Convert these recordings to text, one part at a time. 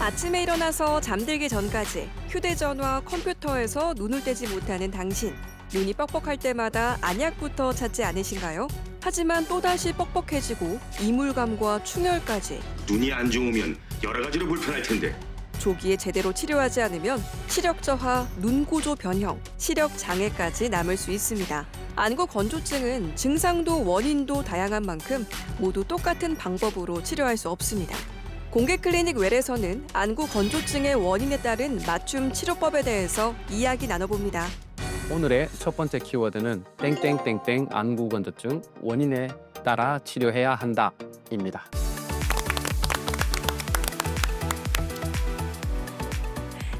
아침에 일어나서 잠들기 전까지 휴대전화, 컴퓨터에서 눈을 떼지 못하는 당신. 눈이 뻑뻑할 때마다 안약부터 찾지 않으신가요? 하지만 또다시 뻑뻑해지고 이물감과 충혈까지. 눈이 안 좋으면 여러 가지로 불편할 텐데. 조기에 제대로 치료하지 않으면 시력 저하, 눈 구조 변형, 시력 장애까지 남을 수 있습니다. 안구 건조증은 증상도 원인도 다양한 만큼 모두 똑같은 방법으로 치료할 수 없습니다. 공개 클리닉 웰에서는 안구 건조증의 원인에 따른 맞춤 치료법에 대해서 이야기 나눠봅니다. 오늘의 첫 번째 키워드는 땡땡땡땡 안구 건조증 원인에 따라 치료해야 한다입니다.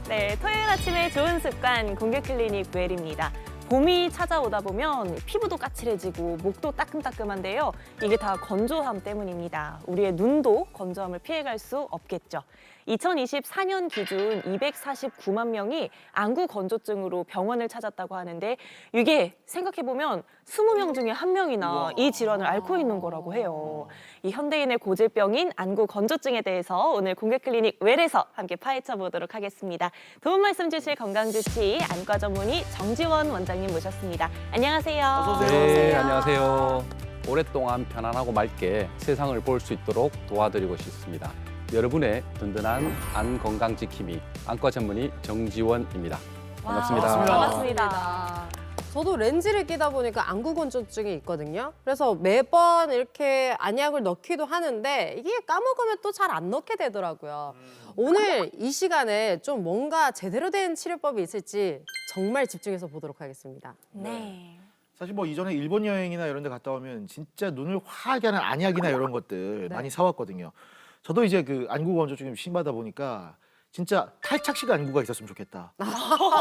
네, 토요일 아침의 좋은 습관 공개 클리닉 웰입니다. 봄이 찾아오다 보면 피부도 까칠해지고 목도 따끔따끔한데요. 이게 다 건조함 때문입니다. 우리의 눈도 건조함을 피해갈 수 없겠죠. 2024년 기준 249만 명이 안구 건조증으로 병원을 찾았다고 하는데 이게 생각해보면 20명 중에 1명이나 이 질환을 앓고 있는 거라고 해요. 이 현대인의 고질병인 안구 건조증에 대해서 오늘 공개 클리닉 웰에서 함께 파헤쳐 보도록 하겠습니다. 도움 말씀 주실 건강주치 안과 전문의 정지원 원장님 모셨습니다. 안녕하세요. 어서 오세요. 네, 안녕하세요. 오랫동안 편안하고 맑게 세상을 볼 수 있도록 도와드리고 싶습니다. 여러분의 든든한 안 건강 지킴이 안과 전문의 정지원입니다. 반갑습니다. 반갑습니다. 저도 렌즈를 끼다 보니까 안구 건조증이 있거든요. 그래서 매번 이렇게 안약을 넣기도 하는데 이게 까먹으면 또 잘 안 넣게 되더라고요. 오늘 이 시간에 좀 뭔가 제대로 된 치료법이 있을지 정말 집중해서 보도록 하겠습니다. 네. 사실 뭐 이전에 일본 여행이나 이런 데 갔다 오면 진짜 눈을 화하게 하는 안약이나 이런 것들 많이 사왔거든요. 저도 이제 그 안구 건조증이 좀 심하다 보니까 진짜 탈착식 안구가 있었으면 좋겠다.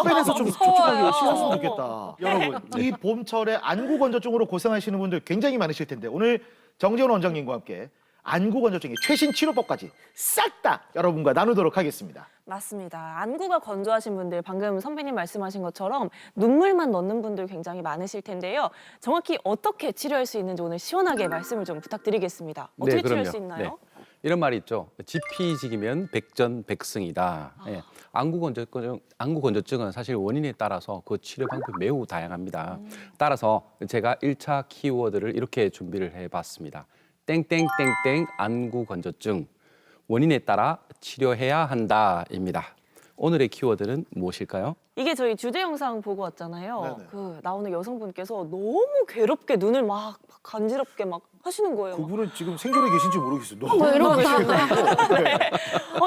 빼내서 좀 촉촉하게 씻었으면 좋겠다. 여러분, 이 봄철에 안구 건조증으로 고생하시는 분들 굉장히 많으실 텐데 오늘 정지원 원장님과 함께 안구 건조증의 최신 치료법까지 싹 다 여러분과 나누도록 하겠습니다. 맞습니다. 안구가 건조하신 분들 방금 선배님 말씀하신 것처럼 눈물만 넣는 분들 굉장히 많으실 텐데요. 정확히 어떻게 치료할 수 있는지 오늘 시원하게 말씀을 좀 부탁드리겠습니다. 어떻게 치료할 수 있나요? 네. 이런 말이 있죠. 지피지기면 백전백승이다. 예. 안구 건조증은 사실 원인에 따라서 그 치료 방법이 매우 다양합니다. 따라서 제가 1차 키워드를 이렇게 준비를 해봤습니다. 땡땡땡땡 안구 건조증 원인에 따라 치료해야 한다입니다. 오늘의 키워드는 무엇일까요? 이게 저희 주제 영상 보고 왔잖아요. 네네. 그 나오는 여성분께서 너무 괴롭게 눈을 막 간지럽게 막 하시는 거예요. 그분은 지금 생존에 계신지 모르겠어요. 너무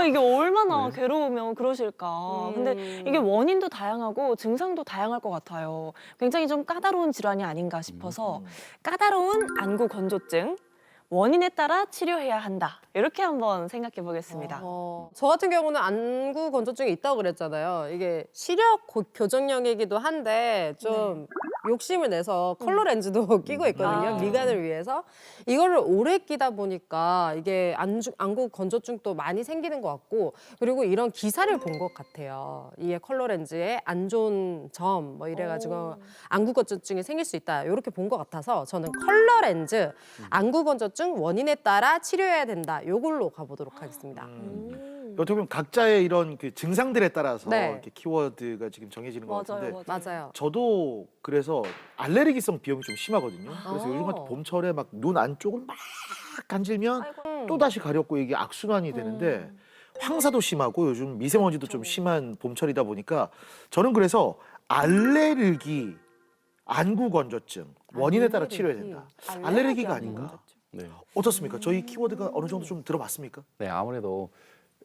이게 얼마나 괴로우면 그러실까. 근데 이게 원인도 다양하고 증상도 다양할 것 같아요. 굉장히 좀 까다로운 질환이 아닌가 싶어서 까다로운 안구 건조증 원인에 따라 치료해야 한다. 이렇게 한번 생각해 보겠습니다. 저 같은 경우는 안구 건조증이 있다고 그랬잖아요. 이게 시력 교정용이기도 한데 좀 욕심을 내서 컬러 렌즈도 끼고 있거든요. 미간을 위해서. 이거를 오래 끼다 보니까 이게 안구 건조증도 많이 생기는 것 같고 그리고 이런 기사를 본 것 같아요. 이게 컬러 렌즈에 안 좋은 점 뭐 이래가지고 안구 건조증이 생길 수 있다. 이렇게 본 것 같아서 저는 컬러 렌즈 안구 건조증 원인에 따라 치료해야 된다. 요걸로 가보도록 하겠습니다. 어떻게 보면 각자의 이런 그 증상들에 따라서 네. 이렇게 키워드가 지금 정해지는 것 같은데 맞아요. 저도 그래서 알레르기성 비염이 좀 심하거든요. 그래서 요즘 같은 봄철에 막 눈 안쪽을 막 간질면 또 다시 가렵고 이게 악순환이 되는데 황사도 심하고 요즘 미세먼지도 좀 심한 봄철이다 보니까 저는 그래서 알레르기, 안구 건조증 원인에 따라 치료해야 된다. 알레르기가 아닌가? 네. 어떻습니까? 저희 키워드가 어느 정도 좀 들어봤습니까? 네, 아무래도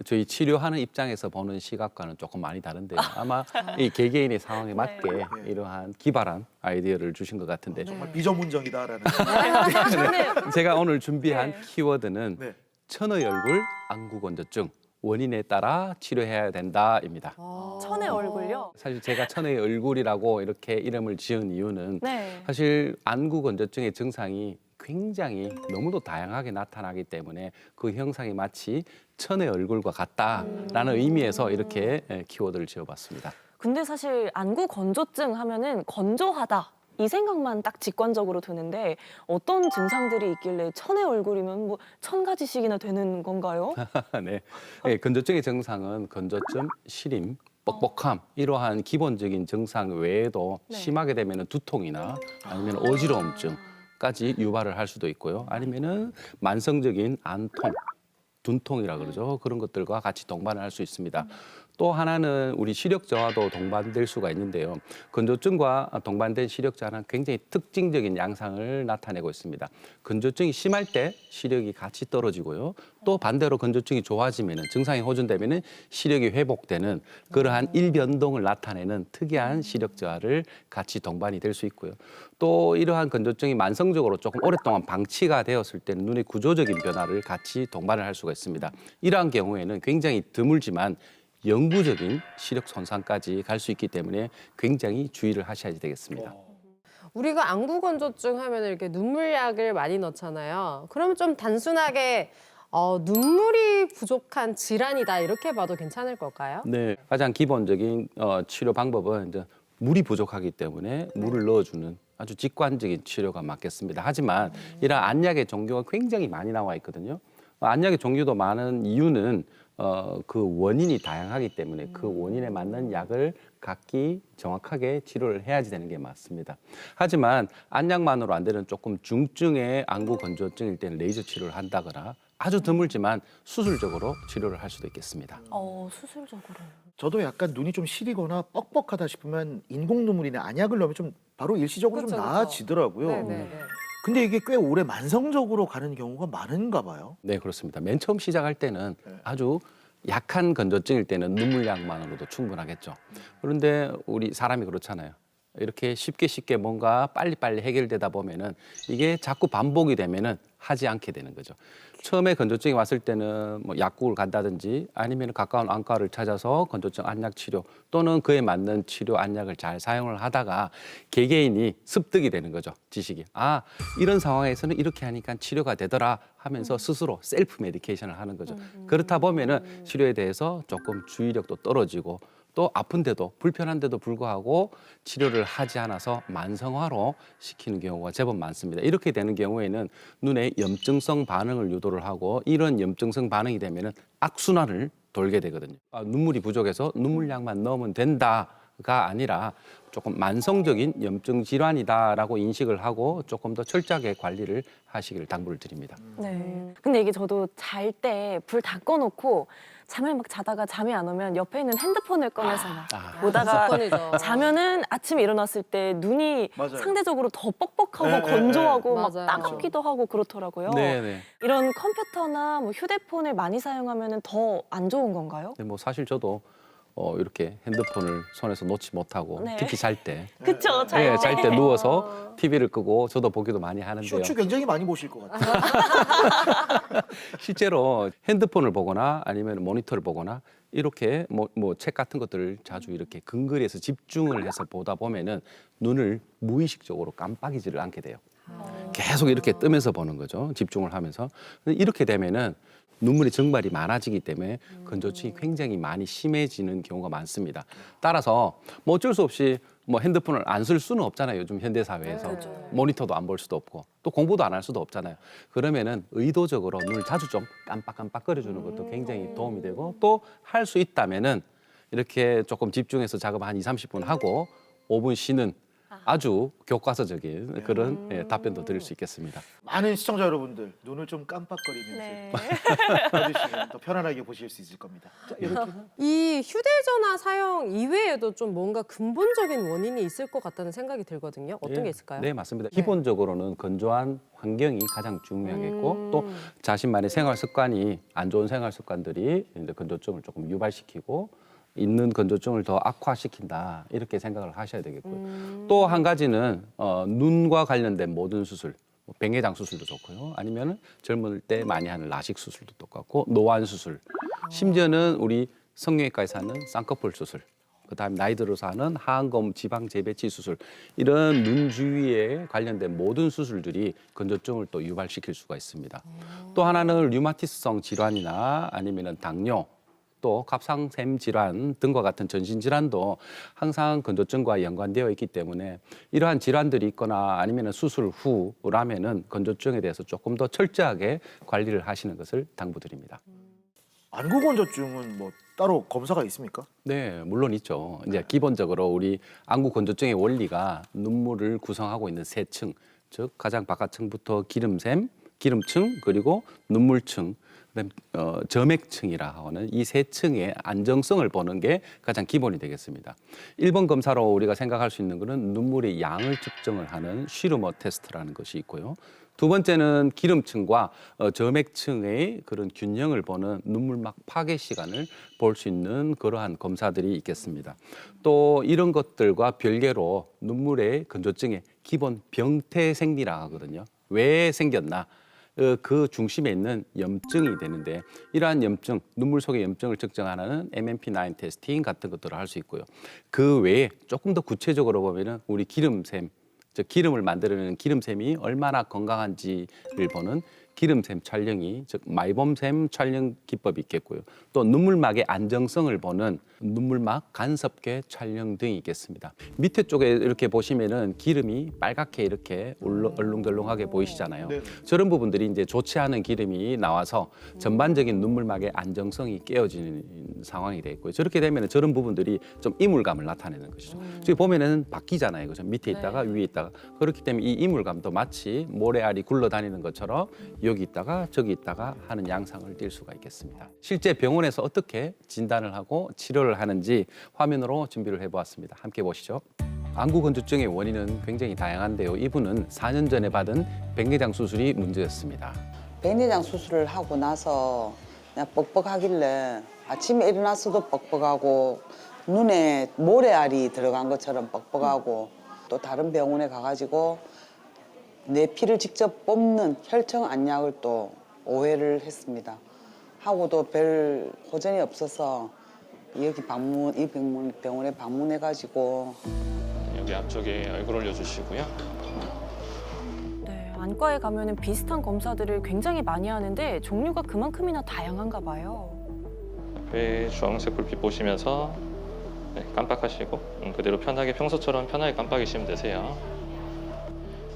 저희 치료하는 입장에서 보는 시각과는 조금 많이 다른데요. 아마 이 개개인의 상황에 맞게 이러한 기발한 아이디어를 주신 것 같은데 정말 비전문적이다라는. 제가 오늘 준비한 키워드는 네. 천의 얼굴 안구 건조증 원인에 따라 치료해야 된다입니다. 천의 얼굴요? 사실 제가 천의 얼굴이라고 이렇게 이름을 지은 이유는 네. 사실 안구 건조증의 증상이 굉장히 너무도 다양하게 나타나기 때문에 그 형상이 마치 천의 얼굴과 같다라는 의미에서 이렇게 키워드를 지어봤습니다. 근데 사실 안구 건조증 하면은 건조하다. 이 생각만 딱 직관적으로 드는데 어떤 증상들이 있길래 천의 얼굴이면 뭐 1000가지씩이나 되는 건가요? 네. 네, 건조증의 증상은 건조증, 시림, 뻑뻑함 이러한 기본적인 증상 외에도 네. 심하게 되면 두통이나 아니면 어지러움증까지 유발을 할 수도 있고요. 아니면은 만성적인 안통, 둔통이라 그러죠. 그런 것들과 같이 동반을 할 수 있습니다. 또 하나는 우리 시력 저하도 동반될 수가 있는데요. 건조증과 동반된 시력 저하는 굉장히 특징적인 양상을 나타내고 있습니다. 건조증이 심할 때 시력이 같이 떨어지고요. 또 반대로 건조증이 좋아지면은 증상이 호전되면은 시력이 회복되는 그러한 일변동을 나타내는 특이한 시력 저하를 같이 동반이 될 수 있고요. 또 이러한 건조증이 만성적으로 조금 오랫동안 방치가 되었을 때는 눈의 구조적인 변화를 같이 동반을 할 수가 있습니다. 이러한 경우에는 굉장히 드물지만 영구적인 시력 손상까지 갈 수 있기 때문에 굉장히 주의를 하셔야 되겠습니다. 우리가 안구 건조증 하면 이렇게 눈물약을 많이 넣잖아요. 그러면 좀 단순하게 눈물이 부족한 질환이다 이렇게 봐도 괜찮을 걸까요? 네, 가장 기본적인 치료 방법은 이제 물이 부족하기 때문에 물을 넣어주는 아주 직관적인 치료가 맞겠습니다. 하지만 이런 안약의 종류가 굉장히 많이 나와 있거든요. 안약의 종류도 많은 이유는 그 원인이 다양하기 때문에 그 원인에 맞는 약을 각기 정확하게 치료를 해야지 되는 게 맞습니다. 하지만 안약만으로 안 되는 조금 중증의 안구 건조증일 때는 레이저 치료를 한다거나 아주 드물지만 수술적으로 치료를 할 수도 있겠습니다. 수술적으로. 저도 약간 눈이 좀 시리거나 뻑뻑하다 싶으면 인공 눈물이나 안약을 넣으면 좀 바로 일시적으로 그쵸, 좀 그쵸. 나아지더라고요. 네네네. 근데 이게 꽤 오래 만성적으로 가는 경우가 많은가 봐요. 네, 그렇습니다. 맨 처음 시작할 때는 네. 아주 약한 건조증일 때는 눈물약만으로도 충분하겠죠. 그런데 우리 사람이 그렇잖아요. 이렇게 쉽게 뭔가 빨리빨리 해결되다 보면은 이게 자꾸 반복이 되면은 하지 않게 되는 거죠. 처음에 건조증이 왔을 때는 뭐 약국을 간다든지 아니면 가까운 안과를 찾아서 건조증 안약 치료 또는 그에 맞는 치료 안약을 잘 사용을 하다가 개개인이 습득이 되는 거죠. 지식이. 아, 이런 상황에서는 이렇게 하니까 치료가 되더라 하면서 스스로 셀프 메디케이션을 하는 거죠. 그렇다 보면은 치료에 대해서 조금 주의력도 떨어지고 또 아픈데도 불편한데도 불구하고 치료를 하지 않아서 만성화로 시키는 경우가 제법 많습니다. 이렇게 되는 경우에는 눈에 염증성 반응을 유도를 하고 이런 염증성 반응이 되면은 악순환을 돌게 되거든요. 눈물이 부족해서 눈물약만 넣으면 된다가 아니라 조금 만성적인 염증 질환이다라고 인식을 하고 조금 더 철저하게 관리를 하시기를 당부를 드립니다. 네. 근데 이게 저도 잘 때 불 다 꺼놓고 잠을 막 자다가 잠이 안 오면 옆에 있는 핸드폰을 꺼내서 막 보다가 습관이죠. 자면은 아침에 일어났을 때 눈이 맞아요. 상대적으로 더 뻑뻑하고 네, 건조하고 네, 막 맞아요. 따갑기도 하고 그렇더라고요. 네. 이런 컴퓨터나 뭐 휴대폰을 많이 사용하면 더 안 좋은 건가요? 뭐 사실 저도 이렇게 핸드폰을 손에서 놓지 못하고 네. 특히 잘 때, 그쵸, 잘 네, 때. 잘 때 누워서 TV를 끄고 저도 보기도 많이 하는데요. 쇼츠 굉장히 많이 보실 것 같아요. 실제로 핸드폰을 보거나 아니면 모니터를 보거나 이렇게 뭐 책 같은 것들을 자주 이렇게 근거리에서 집중을 해서 보다 보면은 눈을 무의식적으로 깜빡이지를 않게 돼요. 계속 이렇게 뜨면서 보는 거죠. 집중을 하면서. 근데 이렇게 되면은 눈물의 증발이 많아지기 때문에 건조증이 굉장히 많이 심해지는 경우가 많습니다. 따라서 뭐 어쩔 수 없이 뭐 핸드폰을 안 쓸 수는 없잖아요. 요즘 현대 사회에서 모니터도 안 볼 수도 없고 또 공부도 안 할 수도 없잖아요. 그러면은 의도적으로 눈을 자주 좀 깜빡깜빡거려주는 것도 굉장히 도움이 되고 또 할 수 있다면은 이렇게 조금 집중해서 작업 한 20-30분 하고 5분 쉬는 아주 교과서적인 그런 답변도 드릴 수 있겠습니다. 많은 시청자 여러분들 눈을 좀 깜빡거리면서 네. 봐주시면 더 편안하게 보실 수 있을 겁니다. 자, 이렇게 이 휴대전화 사용 이외에도 좀 뭔가 근본적인 원인이 있을 것 같다는 생각이 들거든요. 어떤 게 있을까요? 네, 맞습니다. 기본적으로는 건조한 환경이 가장 중요하겠고 또 자신만의 생활 습관이 안 좋은 생활 습관들이 이제 건조증을 조금 유발시키고 있는 건조증을 더 악화시킨다 이렇게 생각을 하셔야 되겠고요. 또 한 가지는 눈과 관련된 모든 수술, 뭐 백내장 수술도 좋고요. 아니면 젊을 때 많이 하는 라식 수술도 똑같고 노안 수술, 심지어는 우리 성형외과에서 하는 쌍꺼풀 수술, 그다음에 나이 들어서 하는 하안검 지방 재배치 수술 이런 눈 주위에 관련된 모든 수술들이 건조증을 또 유발시킬 수가 있습니다. 또 하나는 류마티스성 질환이나 아니면은 당뇨 또 갑상샘 질환 등과 같은 전신 질환도 항상 건조증과 연관되어 있기 때문에 이러한 질환들이 있거나 아니면 수술 후라면은 건조증에 대해서 조금 더 철저하게 관리를 하시는 것을 당부드립니다. 안구 건조증은 뭐 따로 검사가 있습니까? 네, 물론 있죠. 이제 기본적으로 우리 안구 건조증의 원리가 눈물을 구성하고 있는 세 층, 즉 가장 바깥층부터 기름샘, 기름층 그리고 눈물층, 그다음 점액층이라 하는 이 세 층의 안정성을 보는 게 가장 기본이 되겠습니다. 1번 검사로 우리가 생각할 수 있는 것은 눈물의 양을 측정을 하는 쉬르머 테스트라는 것이 있고요. 두 번째는 기름층과 점액층의 그런 균형을 보는 눈물막 파괴 시간을 볼 수 있는 그러한 검사들이 있겠습니다. 또 이런 것들과 별개로 눈물의 건조증의 기본 병태 생리라 하거든요. 왜 생겼나? 그 중심에 있는 염증이 되는데 이러한 염증, 눈물 속의 염증을 측정하는 MMP9 테스팅 같은 것들을 할 수 있고요. 그 외에 조금 더 구체적으로 보면은 우리 기름샘, 즉 기름을 만들어내는 기름샘이 얼마나 건강한지를 보는 기름샘 촬영이 즉 마이범샘 촬영 기법이 있겠고요. 또 눈물막의 안정성을 보는 눈물막 간섭계 촬영 등이 있겠습니다. 밑에 쪽에 이렇게 보시면은 기름이 빨갛게 이렇게 얼룩덜룩하게 보이시잖아요. 네. 저런 부분들이 이제 좋지 않은 기름이 나와서 전반적인 눈물막의 안정성이 깨어지는 상황이 돼 있고요. 저렇게 되면 저런 부분들이 좀 이물감을 나타내는 것이죠. 지금 보면은 바뀌잖아요. 그죠? 밑에 있다가 위에 있다가 그렇기 때문에 이 이물감도 마치 모래알이 굴러다니는 것처럼 여기 있다가 저기 있다가 하는 양상을 띌 수가 있겠습니다. 실제 병원에서 어떻게 진단을 하고 치료를 하는지 화면으로 준비를 해보았습니다. 함께 보시죠. 안구 건조증의 원인은 굉장히 다양한데요. 이분은 4년 전에 받은 백내장 수술이 문제였습니다. 백내장 수술을 하고 나서 그냥 뻑뻑하길래 아침에 일어났어도 뻑뻑하고 눈에 모래알이 들어간 것처럼 뻑뻑하고 또 다른 병원에 가가지고 내 피를 직접 뽑는 혈청 안약을 또 오해를 했습니다. 하고도 별 호전이 없어서 이 병원에 방문해가지고 여기 앞쪽에 얼굴 올려주시고요. 네, 안과에 가면은 비슷한 검사들을 굉장히 많이 하는데 종류가 그만큼이나 다양한가 봐요. 앞에 주황색 불빛 보시면서 네, 깜빡하시고 그대로 편하게 평소처럼 편하게 깜빡이시면 되세요.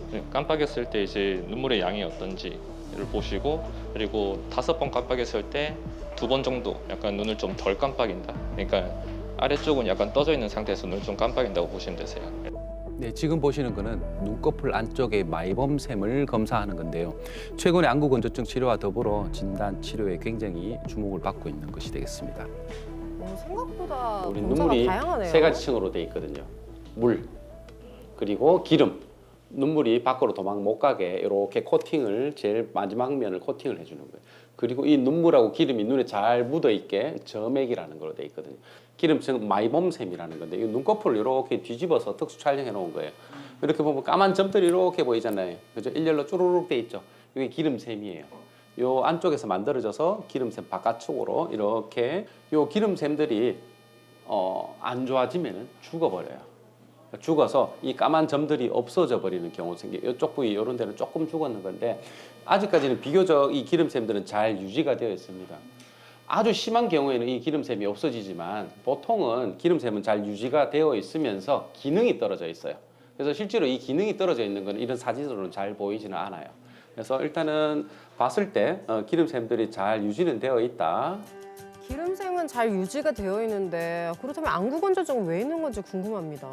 네, 깜빡였을 때 이제 눈물의 양이 어떤지를 보시고 그리고 5번 깜빡였을 때 2번 정도 약간 눈을 좀 덜 깜빡인다. 그러니까 아래쪽은 약간 떠져 있는 상태에서 눈을 좀 깜빡인다고 보시면 되세요. 네, 지금 보시는 거는 눈꺼풀 안쪽의 마이범샘을 검사하는 건데요. 최근에 안구 건조증 치료와 더불어 진단 치료에 굉장히 주목을 받고 있는 것이 되겠습니다. 생각보다 우리 검사가 눈물이 다양하네요. 세 가지 층으로 돼 있거든요. 물, 그리고 기름. 눈물이 밖으로 도망 못 가게 이렇게 코팅을 제일 마지막 면을 코팅을 해주는 거예요. 그리고 이 눈물하고 기름이 눈에 잘 묻어 있게 점액이라는 걸로 돼 있거든요. 기름층 마이범샘이라는 건데 이 눈꺼풀을 이렇게 뒤집어서 특수 촬영해 놓은 거예요. 이렇게 보면 까만 점들이 이렇게 보이잖아요. 그죠? 일렬로 쭈루룩 돼 있죠. 이게 기름샘이에요. 요 안쪽에서 만들어져서 기름샘 바깥쪽으로 이렇게 요 기름샘들이 안 좋아지면은 죽어버려요. 죽어서 이 까만 점들이 없어져 버리는 경우가 생겨요. 이쪽 부위 이런 데는 조금 죽었는 건데 아직까지는 비교적 이 기름샘들은 잘 유지가 되어 있습니다. 아주 심한 경우에는 이 기름샘이 없어지지만 보통은 기름샘은 잘 유지가 되어 있으면서 기능이 떨어져 있어요. 그래서 실제로 이 기능이 떨어져 있는 건 이런 사진으로는 잘 보이지는 않아요. 그래서 일단은 봤을 때 기름샘들이 잘 유지는 되어 있다. 기름샘은 잘 유지가 되어 있는데 그렇다면 안구 건조증은 왜 있는 건지 궁금합니다.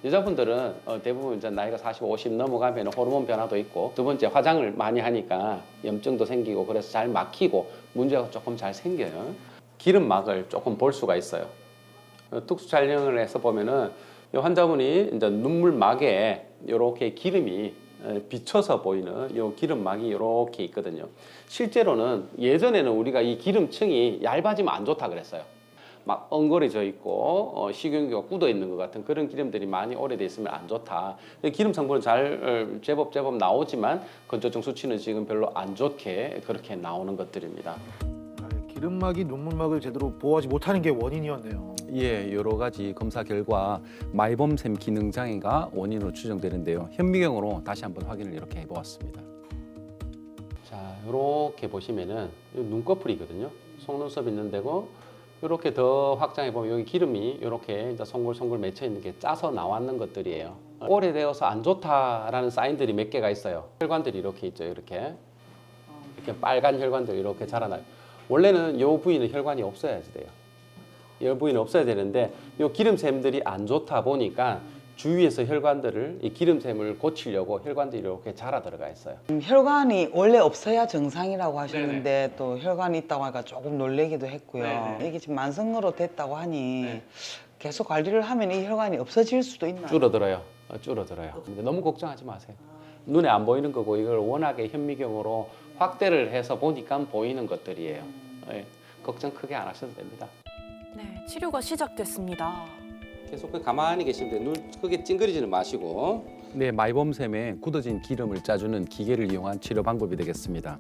여자분들은 대부분 이제 나이가 40, 50 넘어가면 호르몬 변화도 있고 두 번째 화장을 많이 하니까 염증도 생기고 그래서 잘 막히고 문제가 조금 잘 생겨요. 기름막을 조금 볼 수가 있어요. 특수 촬영을 해서 보면은 이 환자분이 이제 눈물막에 이렇게 기름이 비쳐서 보이는 이 기름막이 이렇게 있거든요. 실제로는 예전에는 우리가 이 기름층이 얇아지면 안 좋다 그랬어요. 막 엉거려져 있고 식용유가 굳어 있는 것 같은 그런 기름들이 많이 오래돼 있으면 안 좋다. 기름 성분은 잘 제법 나오지만 건조증 수치는 지금 별로 안 좋게 그렇게 나오는 것들입니다. 기름막이 눈물막을 제대로 보호하지 못하는 게 원인이었네요. 예, 여러 가지 검사 결과 마이범샘 기능 장애가 원인으로 추정되는데요. 현미경으로 다시 한번 확인을 이렇게 해보았습니다. 자, 이렇게 보시면은 눈꺼풀이거든요. 속눈썹 있는 데고 이렇게 더 확장해 보면 여기 기름이 이렇게 이제 송글송글 맺혀 있는 게 짜서 나왔는 것들이에요. 오래되어서 안 좋다라는 사인들이 몇 개가 있어요. 혈관들이 이렇게 있죠. 이렇게 빨간 혈관들이 이렇게 자라나요. 원래는 이 부위는 혈관이 없어야지 돼요. 이 부위는 없어야 되는데 이 기름샘들이 안 좋다 보니까 주위에서 혈관들을 이 기름샘을 고치려고 혈관들이 이렇게 자라 들어가 있어요. 혈관이 원래 없어야 정상이라고 하셨는데 또 혈관이 있다고 하니까 조금 놀래기도 했고요. 이게 지금 만성으로 됐다고 하니 계속 관리를 하면 이 혈관이 없어질 수도 있나요? 줄어들어요. 줄어들어요. 근데 너무 걱정하지 마세요. 눈에 안 보이는 거고 이걸 워낙에 현미경으로 확대를 해서 보니까 보이는 것들이에요. 예, 걱정 크게 안 하셔도 됩니다. 네, 치료가 시작됐습니다. 계속 가만히 계시는데 눈 크게 찡그리지는 마시고 네, 마이범샘에 굳어진 기름을 짜주는 기계를 이용한 치료 방법이 되겠습니다.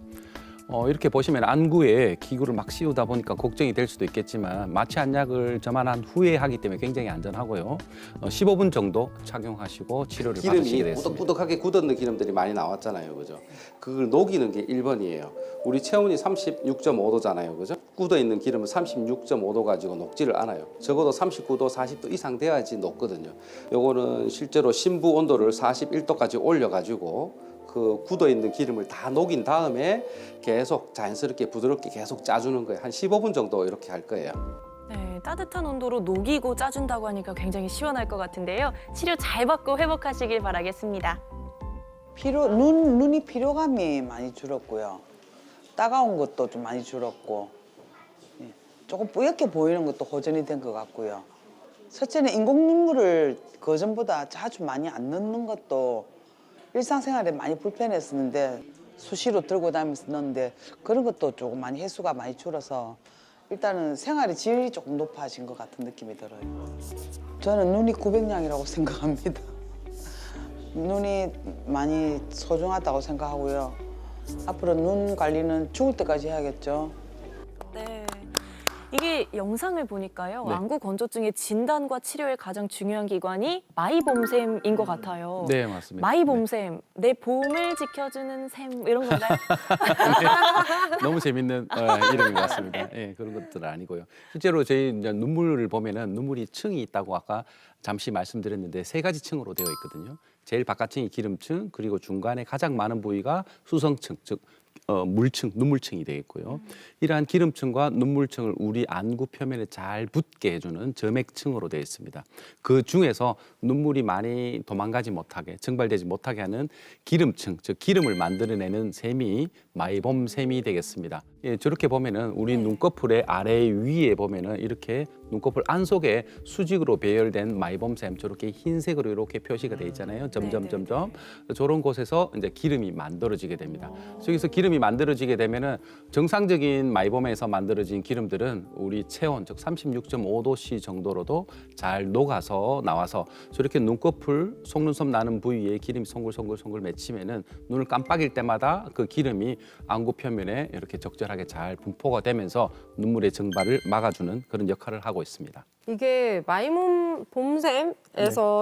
이렇게 보시면 안구에 기구를 막 씌우다 보니까 걱정이 될 수도 있겠지만 마취 안약을 저만한 후에 하기 때문에 굉장히 안전하고요. 15분 정도 착용하시고 치료를 받으시게 기름이 됐습니다. 꾸덕꾸덕하게 굳었는 기름들이 많이 나왔잖아요, 그죠? 그걸 녹이는 게 1번이에요. 우리 체온이 36.5도잖아요, 그죠? 굳어 있는 기름은 36.5도 가지고 녹지를 않아요. 적어도 39도, 40도 이상 돼야지 녹거든요. 요거는 실제로 심부 온도를 41도까지 올려가지고 그 굳어 있는 기름을 다 녹인 다음에 계속 자연스럽게 부드럽게 계속 짜주는 거예요. 한 15분 정도 이렇게 할 거예요. 네, 따뜻한 온도로 녹이고 짜준다고 하니까 굉장히 시원할 것 같은데요. 치료 잘 받고 회복하시길 바라겠습니다. 눈이 피로감이 많이 줄었고요. 따가운 것도 좀 많이 줄었고 예, 조금 뿌옇게 보이는 것도 호전이 된 것 같고요. 첫째는 인공 눈물을 그전보다 자주 많이 안 넣는 것도 일상생활에 많이 불편했었는데 수시로 들고 다니면서 넣는데 그런 것도 조금 많이 횟수가 많이 줄어서 일단은 생활의 질이 조금 높아진 것 같은 느낌이 들어요. 저는 눈이 900냥이라고 생각합니다. 눈이 많이 소중하다고 생각하고요. 앞으로 눈 관리는 죽을 때까지 해야겠죠. 네. 이게 영상을 보니까요. 네. 안구 건조증의 진단과 치료의 가장 중요한 기관이 마이봄샘인 것 같아요. 네, 맞습니다. 마이봄샘, 내 봄을 지켜주는 샘 이런 건가요? 너무 재밌는 이름인 것 같습니다. 예, 그런 것들은 아니고요. 실제로 저희 이제 눈물을 보면은 눈물이 층이 있다고 아까 잠시 말씀드렸는데 3가지 층으로 되어 있거든요. 제일 바깥층이 기름층, 그리고 중간에 가장 많은 부위가 수성층, 즉 물층, 눈물층이 되겠고요. 이러한 기름층과 눈물층을 우리 안구 표면에 잘 붙게 해주는 점액층으로 되어 있습니다. 그 중에서 눈물이 많이 도망가지 못하게, 증발되지 못하게 하는 기름층, 즉 기름을 만들어내는 샘이 마이봄샘이 되겠습니다. 예, 저렇게 보면은 우리 눈꺼풀의 아래 위에 보면은 이렇게 눈꺼풀 안속에 수직으로 배열된 마이봄샘 저렇게 흰색으로 이렇게 표시가 돼 있잖아요. 점점 저런 곳에서 이제 기름이 만들어지게 됩니다. 여기서 기름이 만들어지게 되면은 정상적인 마이봄에서 만들어진 기름들은 우리 체온 즉 36.5도C 정도로도 잘 녹아서 나와서 저렇게 눈꺼풀 속눈썹 나는 부위에 기름이 송글송글 맺히면은 눈을 깜빡일 때마다 그 기름이 안구 표면에 이렇게 적절하게 잘 분포가 되면서 눈물의 증발을 막아주는 그런 역할을 하고 있습니다. 이게 마이봄샘에서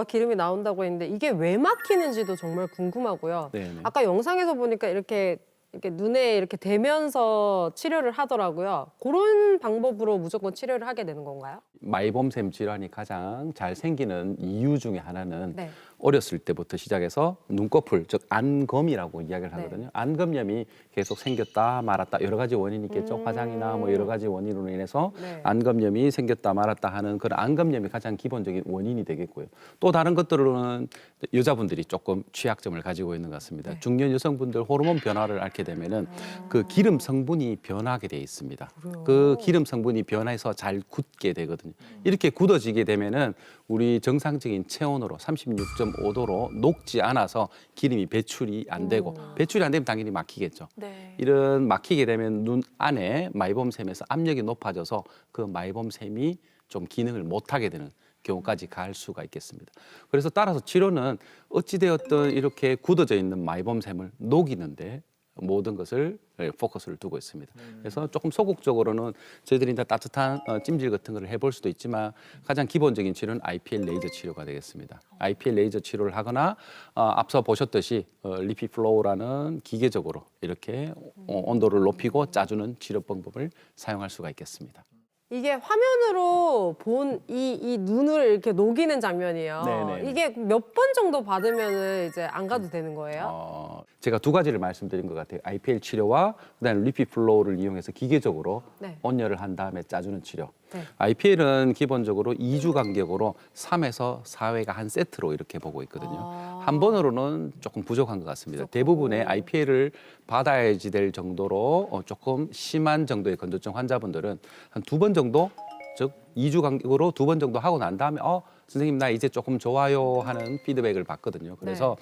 기름이 나온다고 했는데 이게 왜 막히는지도 정말 궁금하고요. 네네. 아까 영상에서 보니까 이렇게 눈에 이렇게 대면서 치료를 하더라고요. 그런 방법으로 무조건 치료를 하게 되는 건가요? 마이봄샘 질환이 가장 잘 생기는 이유 중에 하나는 네. 어렸을 때부터 시작해서 눈꺼풀, 즉 안검이라고 이야기를 네. 하거든요. 안검염이 계속 생겼다 말았다 여러 가지 원인이 있겠죠. 화장이나 뭐 여러 가지 원인으로 인해서 네. 안검염이 생겼다 말았다 하는 그런 안검염이 가장 기본적인 원인이 되겠고요. 또 다른 것들로는 여자분들이 조금 취약점을 가지고 있는 것 같습니다. 네. 중년 여성분들 호르몬 변화를 앓게 되면은 그 기름 성분이 변하게 돼 있습니다. 그래요? 그 기름 성분이 변해서 잘 굳게 되거든요. 이렇게 굳어지게 되면은 우리 정상적인 체온으로 36.5도로 녹지 않아서 기름이 배출이 안 되고 배출이 안 되면 당연히 막히겠죠. 네. 이런 막히게 되면 눈 안에 마이봄샘에서 압력이 높아져서 그 마이봄샘이 좀 기능을 못하게 되는 경우까지 갈 수가 있겠습니다. 그래서 따라서 치료는 어찌되었든 이렇게 굳어져 있는 마이봄샘을 녹이는데 모든 것을 포커스를 두고 있습니다. 그래서 조금 소극적으로는 저희들이 이제 따뜻한 찜질 같은 걸 해볼 수도 있지만 가장 기본적인 치료는 IPL 레이저 치료가 되겠습니다. IPL 레이저 치료를 하거나 앞서 보셨듯이 리피플로우라는 기계적으로 이렇게 온도를 높이고 짜주는 치료 방법을 사용할 수가 있겠습니다. 이게 화면으로 본 이 눈을 이렇게 녹이는 장면이에요. 네네. 이게 몇 번 정도 받으면 이제 안 가도 되는 거예요? 제가 두 가지를 말씀드린 것 같아요. IPL 치료와 그다음에 리피플로우를 이용해서 기계적으로 네. 온열을 한 다음에 짜주는 치료. 네. IPL은 기본적으로 2주 간격으로 3에서 4회가 한 세트로 이렇게 보고 있거든요. 한 번으로는 조금 부족한 것 같습니다. 대부분의 IPL을 받아야지 될 정도로 조금 심한 정도의 건조증 환자분들은 한 2번 정도, 즉 2주 간격으로 2번 정도 하고 난 다음에 선생님 나 이제 조금 좋아요 하는 피드백을 받거든요. 그래서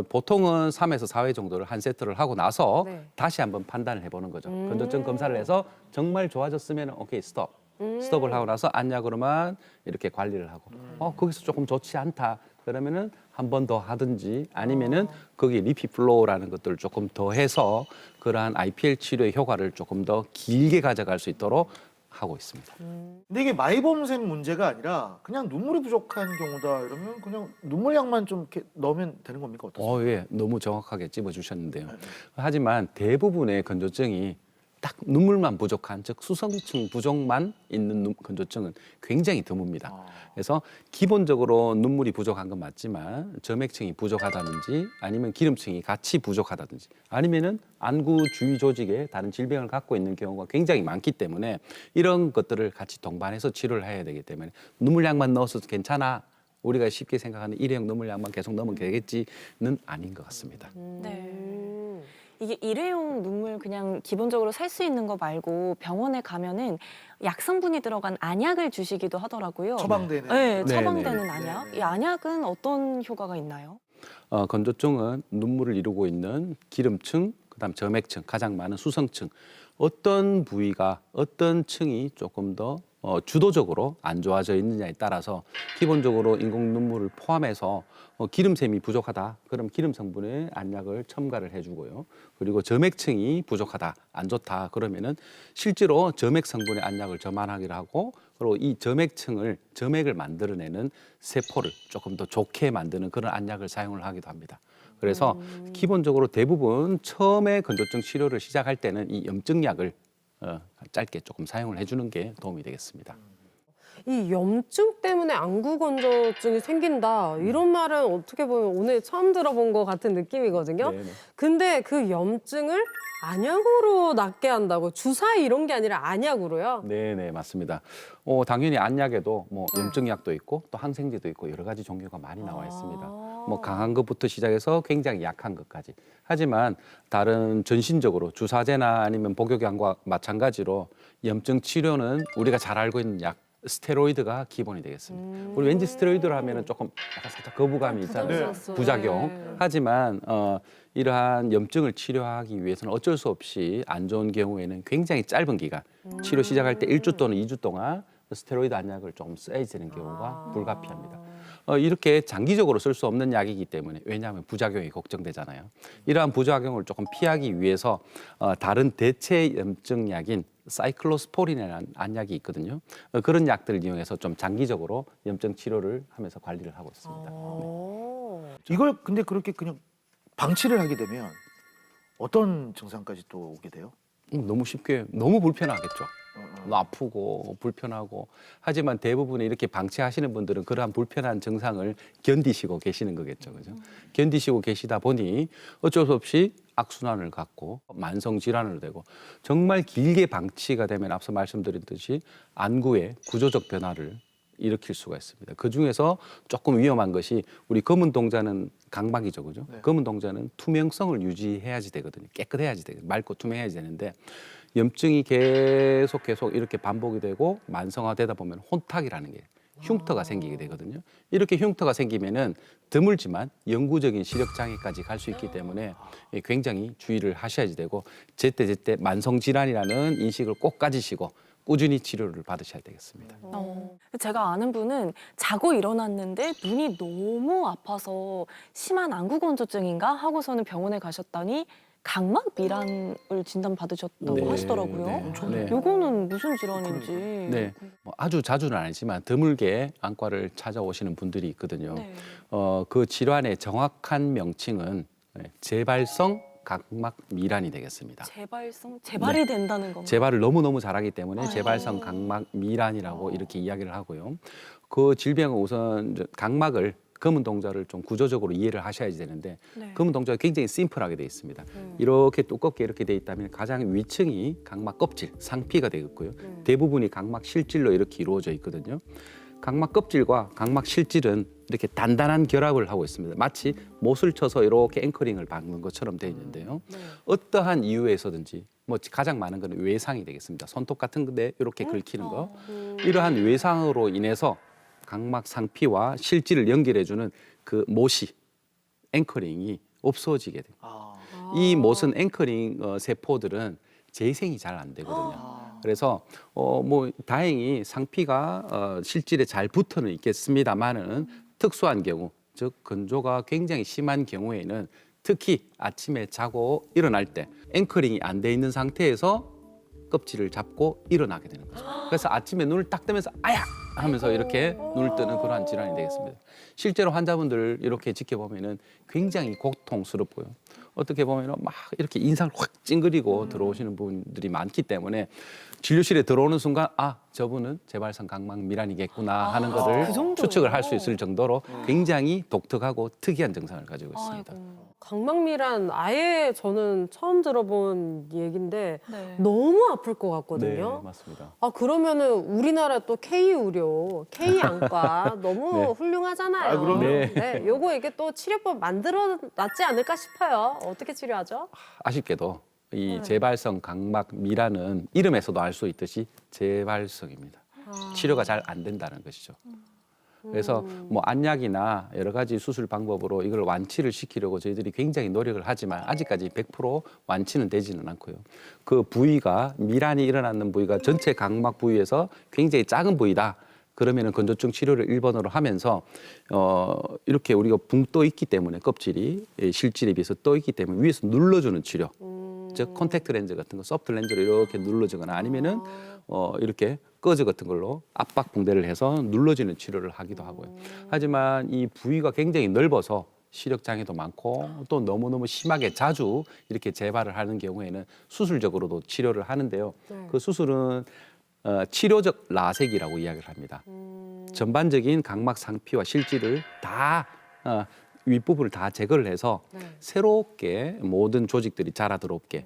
보통은 3에서 4회 정도를 한 세트를 하고 나서 네. 다시 한번 판단을 해보는 거죠. 건조증 검사를 해서 정말 좋아졌으면 오케이 스톱. 스톱을 하고 나서 안약으로만 이렇게 관리를 하고 거기서 조금 좋지 않다 그러면은 한 번 더 하든지 아니면은 거기 리피플로우라는 것들을 조금 더 해서 그러한 IPL 치료의 효과를 조금 더 길게 가져갈 수 있도록 하고 있습니다. 근데 이게 마이봄샘 문제가 아니라 그냥 눈물이 부족한 경우다 이러면 그냥 눈물약만 좀 이렇게 넣으면 되는 겁니까? 어떠세요? 예, 너무 정확하게 찝어주셨는데요. 하지만 대부분의 건조증이 딱 눈물만 부족한, 즉 수성층 부족만 있는 건조증은 굉장히 드뭅니다. 그래서 기본적으로 눈물이 부족한 건 맞지만 점액층이 부족하다든지 아니면 기름층이 같이 부족하다든지 아니면은 안구 주위 조직에 다른 질병을 갖고 있는 경우가 굉장히 많기 때문에 이런 것들을 같이 동반해서 치료를 해야 되기 때문에 눈물약만 넣어서 괜찮아. 우리가 쉽게 생각하는 일회용 눈물약만 계속 넣으면 되겠지는 아닌 것 같습니다. 네. 이게 일회용 눈물 그냥 기본적으로 살 수 있는 거 말고 병원에 가면은 약 성분이 들어간 안약을 주시기도 하더라고요. 처방되는. 네, 네, 처방되는 네. 안약. 이 안약은 어떤 효과가 있나요? 건조증은 눈물을 이루고 있는 기름층, 그다음 점액층, 가장 많은 수성층, 어떤 부위가 어떤 층이 조금 더 주도적으로 안 좋아져 있느냐에 따라서 기본적으로 인공 눈물을 포함해서 기름샘이 부족하다. 그럼 기름 성분의 안약을 첨가를 해주고요. 그리고 점액층이 부족하다, 안 좋다. 그러면은 실제로 점액 성분의 안약을 저만하기로 하고 그리고 이 점액을 만들어내는 세포를 조금 더 좋게 만드는 그런 안약을 사용을 하기도 합니다. 그래서 기본적으로 대부분 처음에 건조증 치료를 시작할 때는 이 염증약을 짧게 조금 사용을 해주는 게 도움이 되겠습니다. 이 염증 때문에 안구 건조증이 생긴다 이런 말은 어떻게 보면 오늘 처음 들어본 것 같은 느낌이거든요. 네네. 근데 그 염증을 안약으로 낫게 한다고 주사 이런 게 아니라 안약으로요? 네, 맞습니다. 당연히 안약에도 뭐 염증약도 있고 또 항생제도 있고 여러 가지 종류가 많이 나와 있습니다. 뭐 강한 것부터 시작해서 굉장히 약한 것까지. 하지만 다른 전신적으로 주사제나 아니면 복용약과 마찬가지로 염증 치료는 우리가 잘 알고 있는 약 스테로이드가 기본이 되겠습니다. 우리 왠지 스테로이드를 하면은 조금 약간 살짝 거부감이 있잖아요. 부담스러웠어요. 부작용. 네. 하지만 이러한 염증을 치료하기 위해서는 어쩔 수 없이 안 좋은 경우에는 굉장히 짧은 기간, 치료 시작할 때 1주 또는 2주 동안 스테로이드 안약을 조금 써야 되는 경우가 불가피합니다. 이렇게 장기적으로 쓸 수 없는 약이기 때문에 왜냐하면 부작용이 걱정되잖아요. 이러한 부작용을 조금 피하기 위해서 다른 대체 염증약인 사이클로스포린이라는 안약이 있거든요. 그런 약들을 이용해서 좀 장기적으로 염증 치료를 하면서 관리를 하고 있습니다. 이걸 근데 그렇게 그냥 방치를 하게 되면 어떤 증상까지 또 오게 돼요? 너무 쉽게 너무 불편하겠죠. 아프고 불편하고 하지만 대부분의 이렇게 방치하시는 분들은 그러한 불편한 증상을 견디시고 계시는 거겠죠, 그죠? 견디시고 계시다 보니 어쩔 수 없이 악순환을 갖고 만성 질환으로 되고 정말 길게 방치가 되면 앞서 말씀드렸듯이 안구의 구조적 변화를 일으킬 수가 있습니다. 그 중에서 조금 위험한 것이 우리 검은 동자는 강박이죠, 그죠? 네. 검은 동자는 투명성을 유지해야지 되거든요. 깨끗해야지 되거든요. 맑고 투명해야지 되는데 염증이 계속 이렇게 반복이 되고 만성화되다 보면 혼탁이라는 게 흉터가 생기게 되거든요. 이렇게 흉터가 생기면은 드물지만 영구적인 시력 장애까지 갈 수 있기 때문에 굉장히 주의를 하셔야지 되고 제때 만성 질환이라는 인식을 꼭 가지시고 꾸준히 치료를 받으셔야 되겠습니다. 제가 아는 분은 자고 일어났는데 눈이 너무 아파서 심한 안구 건조증인가 하고서는 병원에 가셨더니 각막 미란을 진단 받으셨다고 네, 하시더라고요. 네. 요거는 무슨 질환인지. 네, 뭐 아주 자주는 아니지만 드물게 안과를 찾아오시는 분들이 있거든요. 네. 그 질환의 정확한 명칭은 재발성 각막 미란이 되겠습니다. 재발이 된다는 건가요? 재발을 너무너무 잘하기 때문에 아, 재발성 각막 미란이라고 이렇게 이야기를 하고요. 그 질병은 우선 각막을 검은 동자를 좀 구조적으로 이해를 하셔야지 되는데 네. 검은 동자가 굉장히 심플하게 되어 있습니다. 이렇게 두껍게 이렇게 되어 있다면 가장 위층이 각막 껍질, 상피가 되겠고요. 대부분이 각막 실질로 이렇게 이루어져 있거든요. 각막 껍질과 각막 실질은 이렇게 단단한 결합을 하고 있습니다. 마치 못을 쳐서 이렇게 앵커링을 박는 것처럼 되어 있는데요. 어떠한 이유에서든지 뭐 가장 많은 건 외상이 되겠습니다. 손톱 같은 건데 이렇게 긁히는 거. 이러한 외상으로 인해서 각막 상피와 실질을 연결해주는 그 못이 앵커링이 없어지게 됩니다. 이 못은 앵커링 세포들은 재생이 잘 안 되거든요. 그래서 뭐 다행히 상피가 실질에 잘 붙어는 있겠습니다만은 특수한 경우, 즉 건조가 굉장히 심한 경우에는 특히 아침에 자고 일어날 때 앵커링이 안 돼 있는 상태에서 껍질을 잡고 일어나게 되는 거죠. 그래서 아침에 눈을 딱 뜨면서 아야 하면서 이렇게 눈을 뜨는 그러한 질환이 되겠습니다. 실제로 환자분들 이렇게 지켜보면은 굉장히 고통스럽고요. 어떻게 보면은 막 이렇게 인상을 확 찡그리고 들어오시는 분들이 많기 때문에 진료실에 들어오는 순간 아 저분은 재발성 각막 미란이겠구나 하는 것을 그 정도예요? 추측을 할 수 있을 정도로 굉장히 독특하고 특이한 증상을 가지고 있습니다. 아이고. 각막 미란 아예 저는 처음 들어본 얘기인데 네. 너무 아플 것 네, 같거든요. 맞습니다. 아 그러면은 우리나라 또 K 의료, K 안과 너무 네. 훌륭하잖아요. 아, 그럼요. 네, 요거 이게 또 치료법 만들어 놨지 않을까 싶어요. 어떻게 치료하죠? 아쉽게도 이 재발성 각막 미란은 이름에서도 알 수 있듯이 재발성입니다. 치료가 잘 안 된다는 것이죠. 그래서 뭐 안약이나 여러 가지 수술 방법으로 이걸 완치를 시키려고 저희들이 굉장히 노력을 하지만 아직까지 100% 완치는 되지는 않고요. 그 부위가 미란이 일어나는 부위가 전체 각막 부위에서 굉장히 작은 부위다. 그러면은 건조증 치료를 1번으로 하면서 이렇게 우리가 붕 떠 있기 때문에 껍질이 실질에 비해서 떠 있기 때문에 위에서 눌러주는 치료. 즉 콘택트 렌즈 같은 거 소프트 렌즈로 이렇게 눌러주거나 아니면은 이렇게 꺼즈 같은 걸로 압박 붕대를 해서 눌러지는 치료를 하기도 하고요. 하지만 이 부위가 굉장히 넓어서 시력 장애도 많고 또 너무너무 심하게 자주 이렇게 재발을 하는 경우에는 수술적으로도 치료를 하는데요. 그 수술은 치료적 라섹이라고 이야기를 합니다. 전반적인 각막 상피와 실질을 다 윗부분을 다 제거를 해서 새롭게 모든 조직들이 자라 들어오게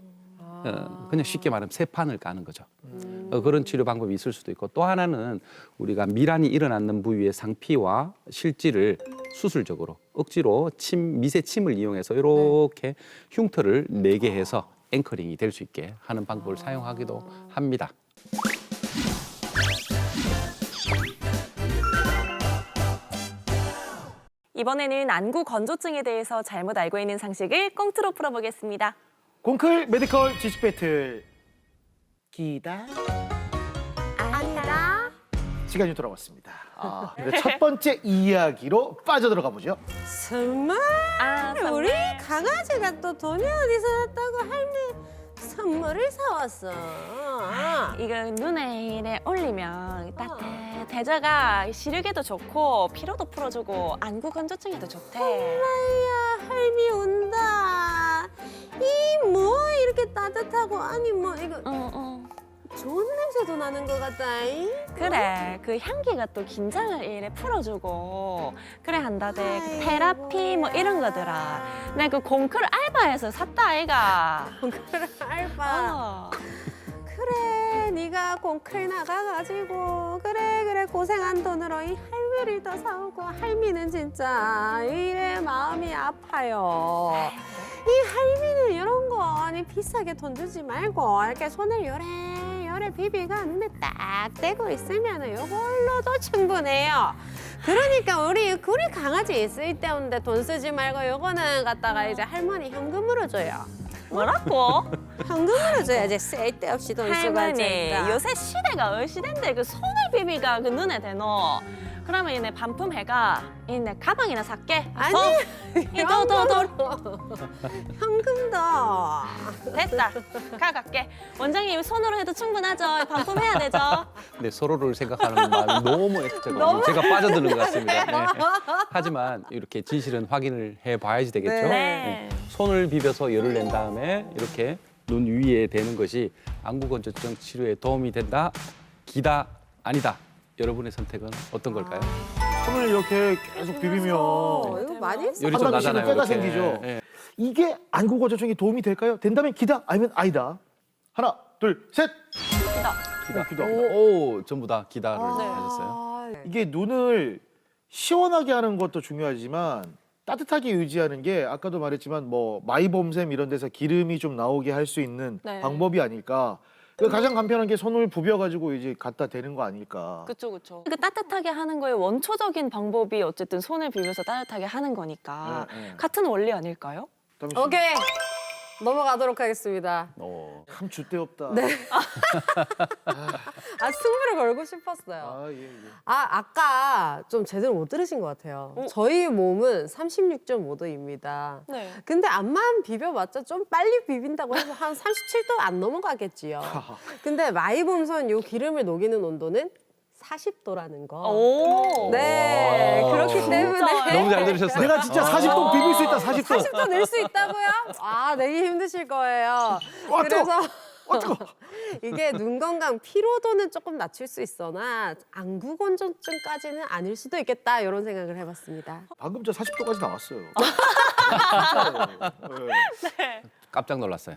그냥 쉽게 말하면 새 판을 까는 거죠. 그런 치료 방법이 있을 수도 있고 또 하나는 우리가 미란이 일어나는 부위의 상피와 실질을 수술적으로 억지로 미세 침을 이용해서 이렇게 흉터를 내게 해서 앵커링이 될 수 있게 하는 방법을 사용하기도 합니다. 이번에는 안구 건조증에 대해서 잘못 알고 있는 상식을 꽁트로 풀어보겠습니다. 공클 메디컬 지식 배틀 기다 아니다. 시간이 돌아왔습니다. 그래서 첫 번째 이야기로 빠져들어가 보죠. 정말 선물. 우리 강아지가 또 돈이 어디서 났다고 할매 선물을 사왔어. 이거 눈에 이래 올리면 따뜻해져가 시력에도 좋고 피로도 풀어주고 안구 건조증에도 좋대. 엄마야 할미 온다. 이 뭐 이렇게 따뜻하고 아니 뭐 이거 좋은 냄새도 나는 것 같다. 그래 그 향기가 또 긴장을 이래 풀어주고 그래 한다대 그 테라피 뭐 이런 거더라. 내가 그 공클 알바에서 샀다 아이가. 그래 알바. 그래 네가 공클 나가가지고 그래 고생한 돈으로 이 할미를 더 사오고 할미는 진짜 이래 마음이 아파요. 이 할미는 이런 거 아니 비싸게 돈 주지 말고 이렇게 손을 요래 비비가 눈에 딱 대고 있으면 이걸로도 충분해요. 그러니까 우리 강아지 있을 때인데 돈 쓰지 말고 요거는 갖다가 이제 할머니 현금으로 줘요. 뭐라고? 현금으로 줘야지 쓸데없이 돈 쓰고 할머니 앉아있다. 요새 시대가 어시대인데 그 손을 비비가 그 눈에 대노. 그러면 이내 반품해가 이내 가방이나 살게. 아니, 더. 현금도. 됐다. 갈게. 원장님 손으로 해도 충분하죠. 반품해야 되죠. 네, 서로를 생각하는 마음이 너무 애틋하고 제가 빠져드는 것 같습니다. 네. 하지만 이렇게 진실은 확인을 해봐야지 되겠죠. 네. 손을 비벼서 열을 낸 다음에 이렇게 눈 위에 대는 것이 안구건조증 치료에 도움이 된다, 기다, 아니다. 여러분의 선택은 어떤 걸까요? 손을 이렇게 계속 비비면 이거 많이 했어. 열이 좀 판단하시는 나잖아요. 때가 이렇게. 생기죠. 예. 이게 안구건조증에 도움이 될까요? 된다면 기다, 아니면 아니다. 하나, 둘, 셋. 기다. 기다. 오, 전부 다 기다를 하셨어요. 아, 이게 눈을 시원하게 하는 것도 중요하지만 따뜻하게 유지하는 게 아까도 말했지만 뭐 마이봄샘 이런 데서 기름이 좀 나오게 할 수 있는 네. 방법이 아닐까. 가장 간편한 게 손을 부벼가지고 이제 갖다 대는 거 아닐까. 그쵸. 그 따뜻하게 하는 거의 원초적인 방법이 어쨌든 손을 비벼서 따뜻하게 하는 거니까 네. 같은 원리 아닐까요? 오케이. 넘어가도록 하겠습니다. 참 줏대없다. 네. 승부를 걸고 싶었어요. 예. 아까 좀 제대로 못 들으신 것 같아요. 저희 몸은 36.5도입니다. 네. 근데 앞만 비벼봤자 좀 빨리 비빈다고 해서 한 37도 안 넘어가겠지요. 근데 마이봄선 요 기름을 녹이는 온도는 40도라는 거. 오. 네, 그렇기 때문에 너무 잘 들으셨어요. 내가 진짜 40도 비빌 수 있다. 40도. 40도 낼 수 있다고요? 내기 힘드실 거예요. 그래서 이게 눈 건강, 피로도는 조금 낮출 수 있으나 안구 건조증까지는 아닐 수도 있겠다 이런 생각을 해봤습니다. 방금 저 40도까지 나왔어요. 네. 깜짝 놀랐어요.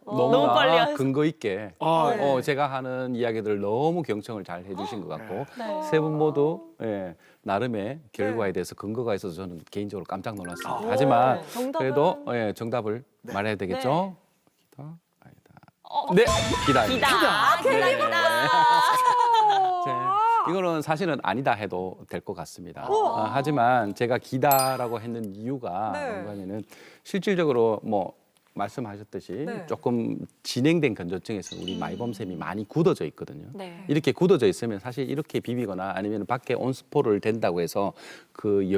너무 너무나 빨리 하셔서. 근거 있게 아, 제가 하는 이야기들을 너무 경청을 잘 해주신 것 같고 네. 세 분 모두 나름의 결과에 대해서 근거가 있어서 저는 개인적으로 깜짝 놀랐습니다. 하지만 정답은? 그래도 정답을 말해야 되겠죠? 기다, 아니다. 네, 기다입니다. 기다입니다. 이거는 사실은 아니다 해도 될 것 같습니다. 하지만 제가 기다라고 했는 이유가 뭔가냐면 실질적으로 뭐 말씀하셨듯이 조금 진행된 건조증에서 우리 마이봄샘이 많이 굳어져 있거든요. 네. 이렇게 굳어져 있으면 사실 이렇게 비비거나 아니면 밖에 온스포를 댄다고 해서 그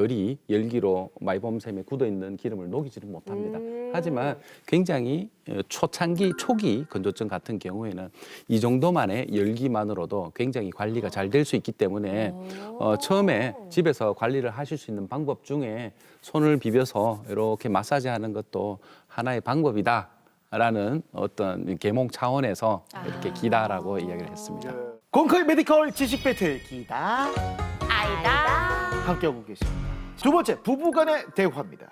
열기로 마이봄샘에 굳어 있는 기름을 녹이지는 못합니다. 하지만 굉장히 초기 건조증 같은 경우에는 이 정도만의 열기만으로도 굉장히 관리가 잘 될 수 있기 때문에 처음에 집에서 관리를 하실 수 있는 방법 중에 손을 비벼서 이렇게 마사지하는 것도 하나의 방법이다라는 어떤 계몽 차원에서 이렇게 기다라고 이야기를 했습니다. 공커이 메디컬 지식 배틀 기다 아이다. 함께하고 계십니다. 두 번째 부부간의 대화입니다.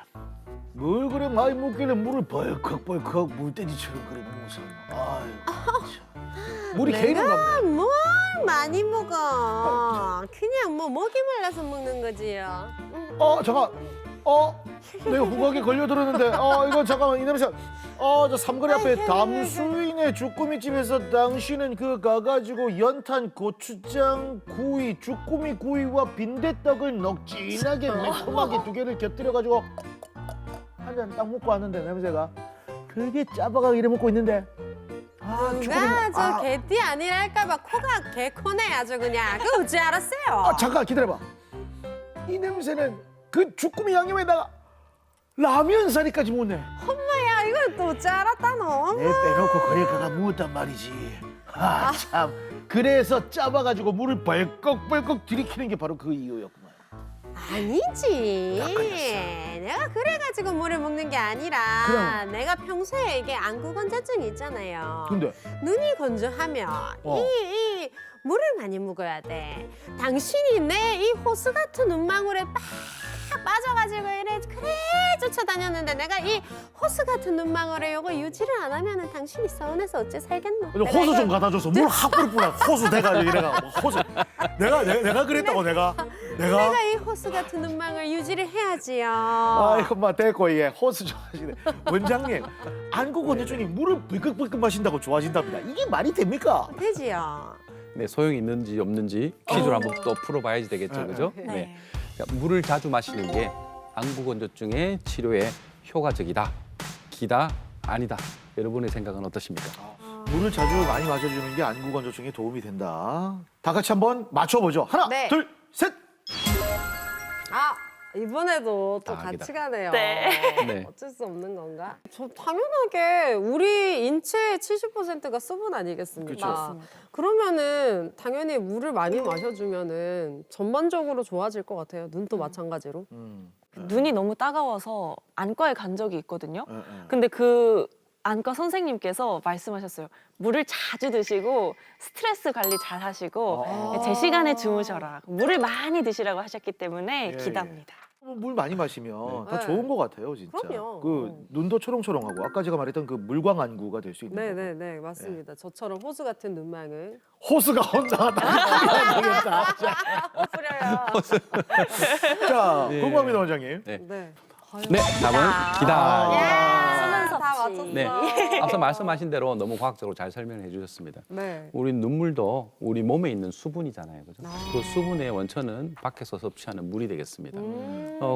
뭘 그래 많이 먹길래 물을 벌컥벌컥 물돼지처럼 그래 무슨 아이고 참. 물이 개이런가 보네. 뭘 많이 먹어. 그냥 뭐 먹이 말라서 먹는 거지요. 잠깐 내가 후각에 걸려들었는데 이거 잠깐만 이 냄새 저 삼거리 앞에 담수인의 주꾸미집에서 당신은 그 가가지고 연탄 고추장 구이 주꾸미 구이와 빈대떡을 넉진하게 매콤하게 두 개를 곁들여가지고 한 잔 딱 먹고 왔는데 냄새가 그게 짜바가 이래 먹고 있는데 누가 저 개띠 아니랄까봐 코가 개코네 아주 그냥. 그거 어찌 알았어요? 잠깐 기다려봐 이 냄새는 그 주꾸미 양념에다가 라면 사리까지 못 내. 엄마야 이걸 또 어찌 알았다 너? 내 빼놓고 그래가가 무었단 말이지. 참. 그래서 짜봐가지고 물을 벌컥벌컥 들이키는 게 바로 그 이유였구만. 아니지. 약 걸렸어. 내가 그래가지고 물을 먹는 게 아니라 그럼. 내가 평소에 이게 안구 건조증이 있잖아요. 근데 눈이 건조하면 이 물을 많이 먹어야 돼. 당신이 내 이 호수 같은 눈망울에 빡 빠져가지고 이래 그래 쫓아다녔는데 내가 이 호수 같은 눈망울에 요거 유지를 안 하면은 당신이 서운해서 어째 살겠노? 호수 좀 갖다 줘서 물 확 뿌리뿌라 호수 돼가지고 이래가 호수. 내가 그랬다고 내가. 내가 이 호수 같은 눈망울 유지를 해야지요. 아이고 마 됐고 이게 호수 좋아하시네. 원장님 안구 건조증이 물을 불끈불끈 마신다고 좋아진답니다. 이게 말이 됩니까? 되지요. 네, 소용이 있는지 없는지 퀴즈를 한번 또 풀어봐야지 되겠죠, 그죠? 네. 자, 물을 자주 마시는 게 안구 건조증의 치료에 효과적이다, 기다, 아니다. 여러분의 생각은 어떠십니까? 물을 자주 많이 마셔주는 게 안구 건조증에 도움이 된다. 다 같이 한번 맞춰보죠. 하나, 네. 둘, 셋. 이번에도 또 다행이다. 같이 가네요. 네. 네. 어쩔 수 없는 건가? 저 당연하게 우리 인체의 70%가 수분 아니겠습니까? 그쵸. 맞습니다. 그러면은 당연히 물을 많이 마셔주면은 전반적으로 좋아질 것 같아요. 눈도 마찬가지로. 눈이 너무 따가워서 안과에 간 적이 있거든요. 예, 예. 근데 그 안과 선생님께서 말씀하셨어요. 물을 자주 드시고 스트레스 관리 잘 하시고 제 시간에 주무셔라. 물을 많이 드시라고 하셨기 때문에 예, 기답니다. 물 많이 마시면 다 네. 좋은 것 같아요, 진짜. 그럼요. 그 눈도 초롱초롱하고 아까 제가 말했던 그 물광 안구가 될 수 있는 거고. 네네네 맞습니다. 저처럼 호수 같은 눈망울. 호수가 혼자 다 되겠다. 뿌려요. 자, 예. 고맙습니다, 원장님. 네. 네. 네, 답은 기다. 수분 다 섭취. 맞췄어. 네. 앞서 말씀하신 대로 너무 과학적으로 잘 설명해 주셨습니다. 네. 우리 눈물도 우리 몸에 있는 수분이잖아요. 그죠? 그 수분의 원천은 밖에서 섭취하는 물이 되겠습니다.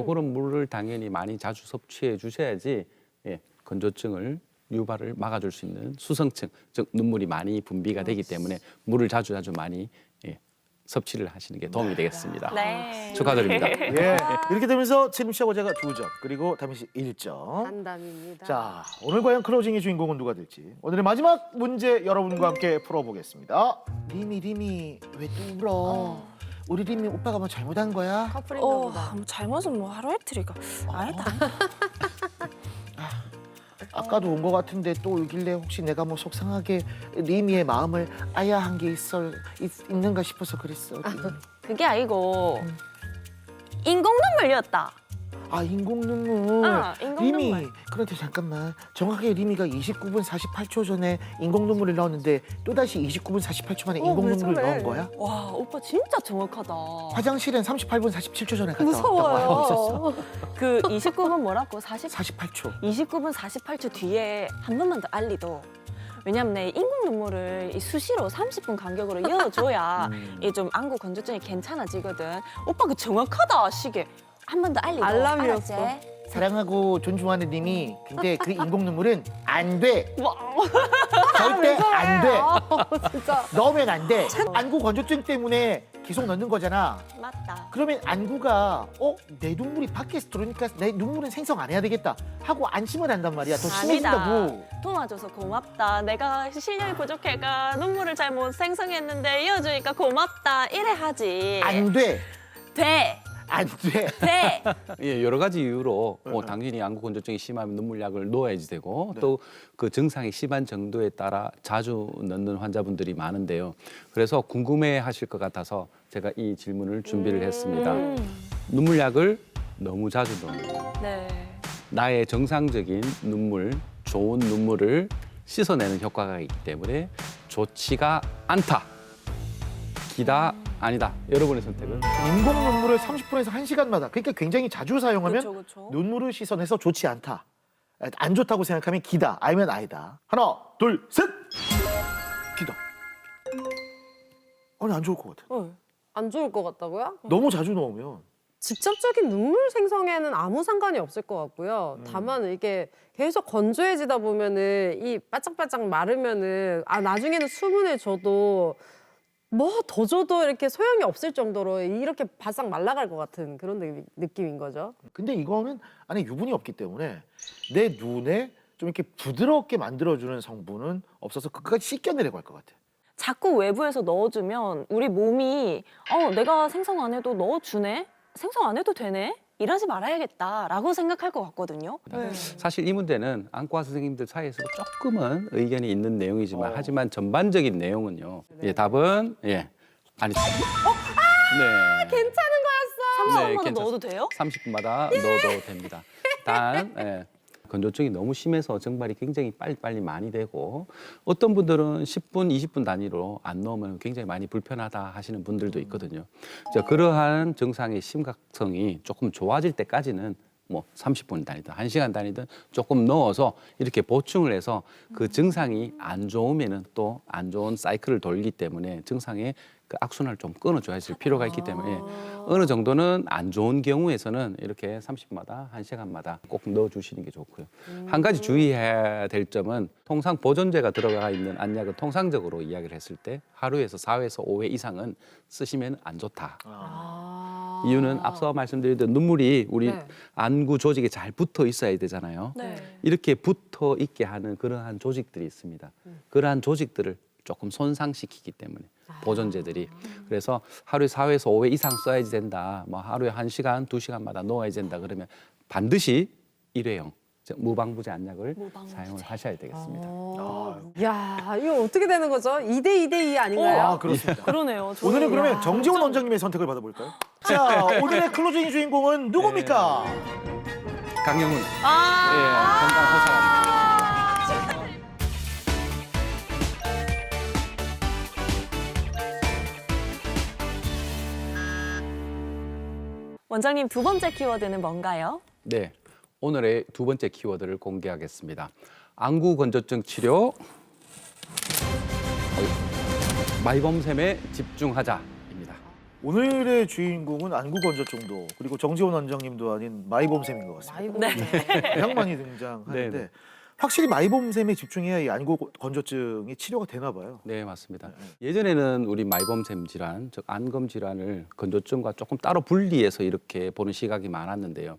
그런 물을 당연히 많이 자주 섭취해 주셔야지 예, 건조증을 유발을 막아줄 수 있는 수성층, 즉 눈물이 많이 분비가 되기 때문에 물을 자주 많이 예, 섭취를 하시는 게 도움이 되겠습니다. 네. 축하드립니다. 예. 이렇게 되면서 채림 씨하고 제가 2점, 그리고 다민 씨 1점. 단담입니다. 자, 오늘 과연 클로징의 주인공은 누가 될지 오늘의 마지막 문제 여러분과 함께 풀어보겠습니다. 리미 왜 또 울어? 우리 리미 오빠가 뭐 잘못한 거야? 커플인가 보다. 뭐 잘못은 뭐 하루 이틀이가 알다. 아까도 온 거 같은데 또 오길래 혹시 내가 뭐 속상하게 리미의 마음을 아야한 게 있는가 싶어서 그랬어. 그게 아니고 인공 눈물이었다. 아, 인공 눈물. 인공 리미, 눈물. 그런데 잠깐만. 정확하게 리미가 29분 48초 전에 인공 눈물을 넣었는데 또다시 29분 48초 만에 인공 왜 눈물을 저래? 넣은 거야? 와 오빠 진짜 정확하다. 화장실엔 38분 47초 전에 갔다 왔다고 알고 있었어. 무서워요. 그 29분 뭐라고 48초. 29분 48초 뒤에 한 번만 더 알리도. 왜냐면 내 인공 눈물을 이 수시로 30분 간격으로 이어줘야 이 좀 안구 건조증이 괜찮아지거든. 오빠 그 정확하다 시계. 한 번 더 알리도. 알람이었어. 알았지? 사랑하고 존중하는 님이 근데 그 인공 눈물은 안 돼. 와. 절대 안 돼. 진짜. 넣으면 안 돼. 안구 건조증 때문에 계속 넣는 거잖아. 맞다. 그러면 안구가 내 눈물이 밖에서 들어오니까 내 눈물은 생성 안 해야 되겠다 하고 안심을 한단 말이야. 더 심해진다고. 도와줘서 고맙다. 내가 실력이 부족해가 눈물을 잘 못 생성했는데 이어주니까 고맙다. 이래 하지. 안 돼. 돼. 안 돼. 돼. 예, 여러 가지 이유로 당연히 안구 건조증이 심하면 눈물약을 넣어야지 되고 또 그 증상이 심한 정도에 따라 자주 넣는 환자분들이 많은데요. 그래서 궁금해하실 것 같아서 제가 이 질문을 준비를 했습니다. 눈물약을 너무 자주 넣으면 네. 나의 정상적인 눈물, 좋은 눈물을 씻어내는 효과가 있기 때문에 좋지가 않다. 기다, 아니다. 여러분의 선택은? 인공 눈물을 30분에서 1시간마다 그러니까 굉장히 자주 사용하면 그쵸. 눈물을 씻어내서 좋지 않다. 안 좋다고 생각하면 기다. 아니면 아니다. 하나, 둘, 셋. 기다. 아니 안 좋을 것 같아. 안 좋을 것 같다고요? 너무 자주 넣으면. 직접적인 눈물 생성에는 아무 상관이 없을 것 같고요. 다만 이게 계속 건조해지다 보면은 이 바짝바짝 마르면은 나중에는 수분을 줘도 뭐 더 줘도 이렇게 소용이 없을 정도로 이렇게 바싹 말라갈 것 같은 그런 느낌인 거죠. 근데 이거는 안에 유분이 없기 때문에 내 눈에 좀 이렇게 부드럽게 만들어주는 성분은 없어서 그까지 씻겨내려고 할 것 같아. 자꾸 외부에서 넣어주면 우리 몸이 내가 생성 안 해도 넣어주네? 생성 안 해도 되네? 이러지 말아야겠다라고 생각할 것 같거든요. 사실 이 문제는 안과 선생님들 사이에서도 조금은 의견이 있는 내용이지만 하지만 전반적인 내용은요. 예, 답은 아니다. 네. 괜찮은 거였어. 30분마다 넣어도 돼요? 30분마다 넣어도 됩니다. 단 건조증이 너무 심해서 정발이 굉장히 빨리빨리 많이 되고 어떤 분들은 10분, 20분 단위로 안 넣으면 굉장히 많이 불편하다 하시는 분들도 있거든요. 자, 그러한 증상의 심각성이 조금 좋아질 때까지는 뭐 30분 단위든 1시간 단위든 조금 넣어서 이렇게 보충을 해서 그 증상이 안 좋으면은 또 안 좋은 사이클을 돌기 때문에 증상의 그 악순환을 좀 끊어줘야 할 필요가 있기 때문에 어느 정도는 안 좋은 경우에서는 이렇게 30분마다 1시간마다 꼭 넣어주시는 게 좋고요. 한 가지 주의해야 될 점은 통상 보존제가 들어가 있는 안약은 통상적으로 이야기를 했을 때 하루에서 4회에서 5회 이상은 쓰시면 안 좋다. 이유는 앞서 말씀드린 대로 눈물이 우리 네. 안구 조직에 잘 붙어 있어야 되잖아요. 네. 이렇게 붙어 있게 하는 그러한 조직들이 있습니다. 그러한 조직들을 조금 손상시키기 때문에 보존제들이. 그래서 하루에 4회에서 5회 이상 써야지 된다. 뭐 하루에 1시간, 2시간마다 놓아야 된다. 그러면 반드시 일회용 즉 무방부제 안약을 사용을 하셔야 되겠습니다. 야, 이거 어떻게 되는 거죠? 2대2 아닌가요? 아, 그렇습니다. 그러네요. 저는- 오늘은 그러면 정지훈 원장님의 선택을 받아볼까요? 자, 오늘의 클로징 주인공은 누굽니까? 강영훈 아, 건강 호사입니다. 원장님 두 번째 키워드는 뭔가요? 네, 오늘의 두 번째 키워드를 공개하겠습니다. 안구 건조증 치료 마이범샘에 집중하자입니다. 오늘의 주인공은 안구 건조증도 그리고 정지훈 원장님도 아닌 마이봄샘인 것 같습니다. 마이봄샘. 가장 많이 등장하는데 네. 확실히 마이봄샘에 집중해야 이 안구 건조증이 치료가 되나 봐요. 네, 맞습니다. 예전에는 우리 마이범샘 질환, 즉 안검 질환을 건조증과 조금 따로 분리해서 이렇게 보는 시각이 많았는데요.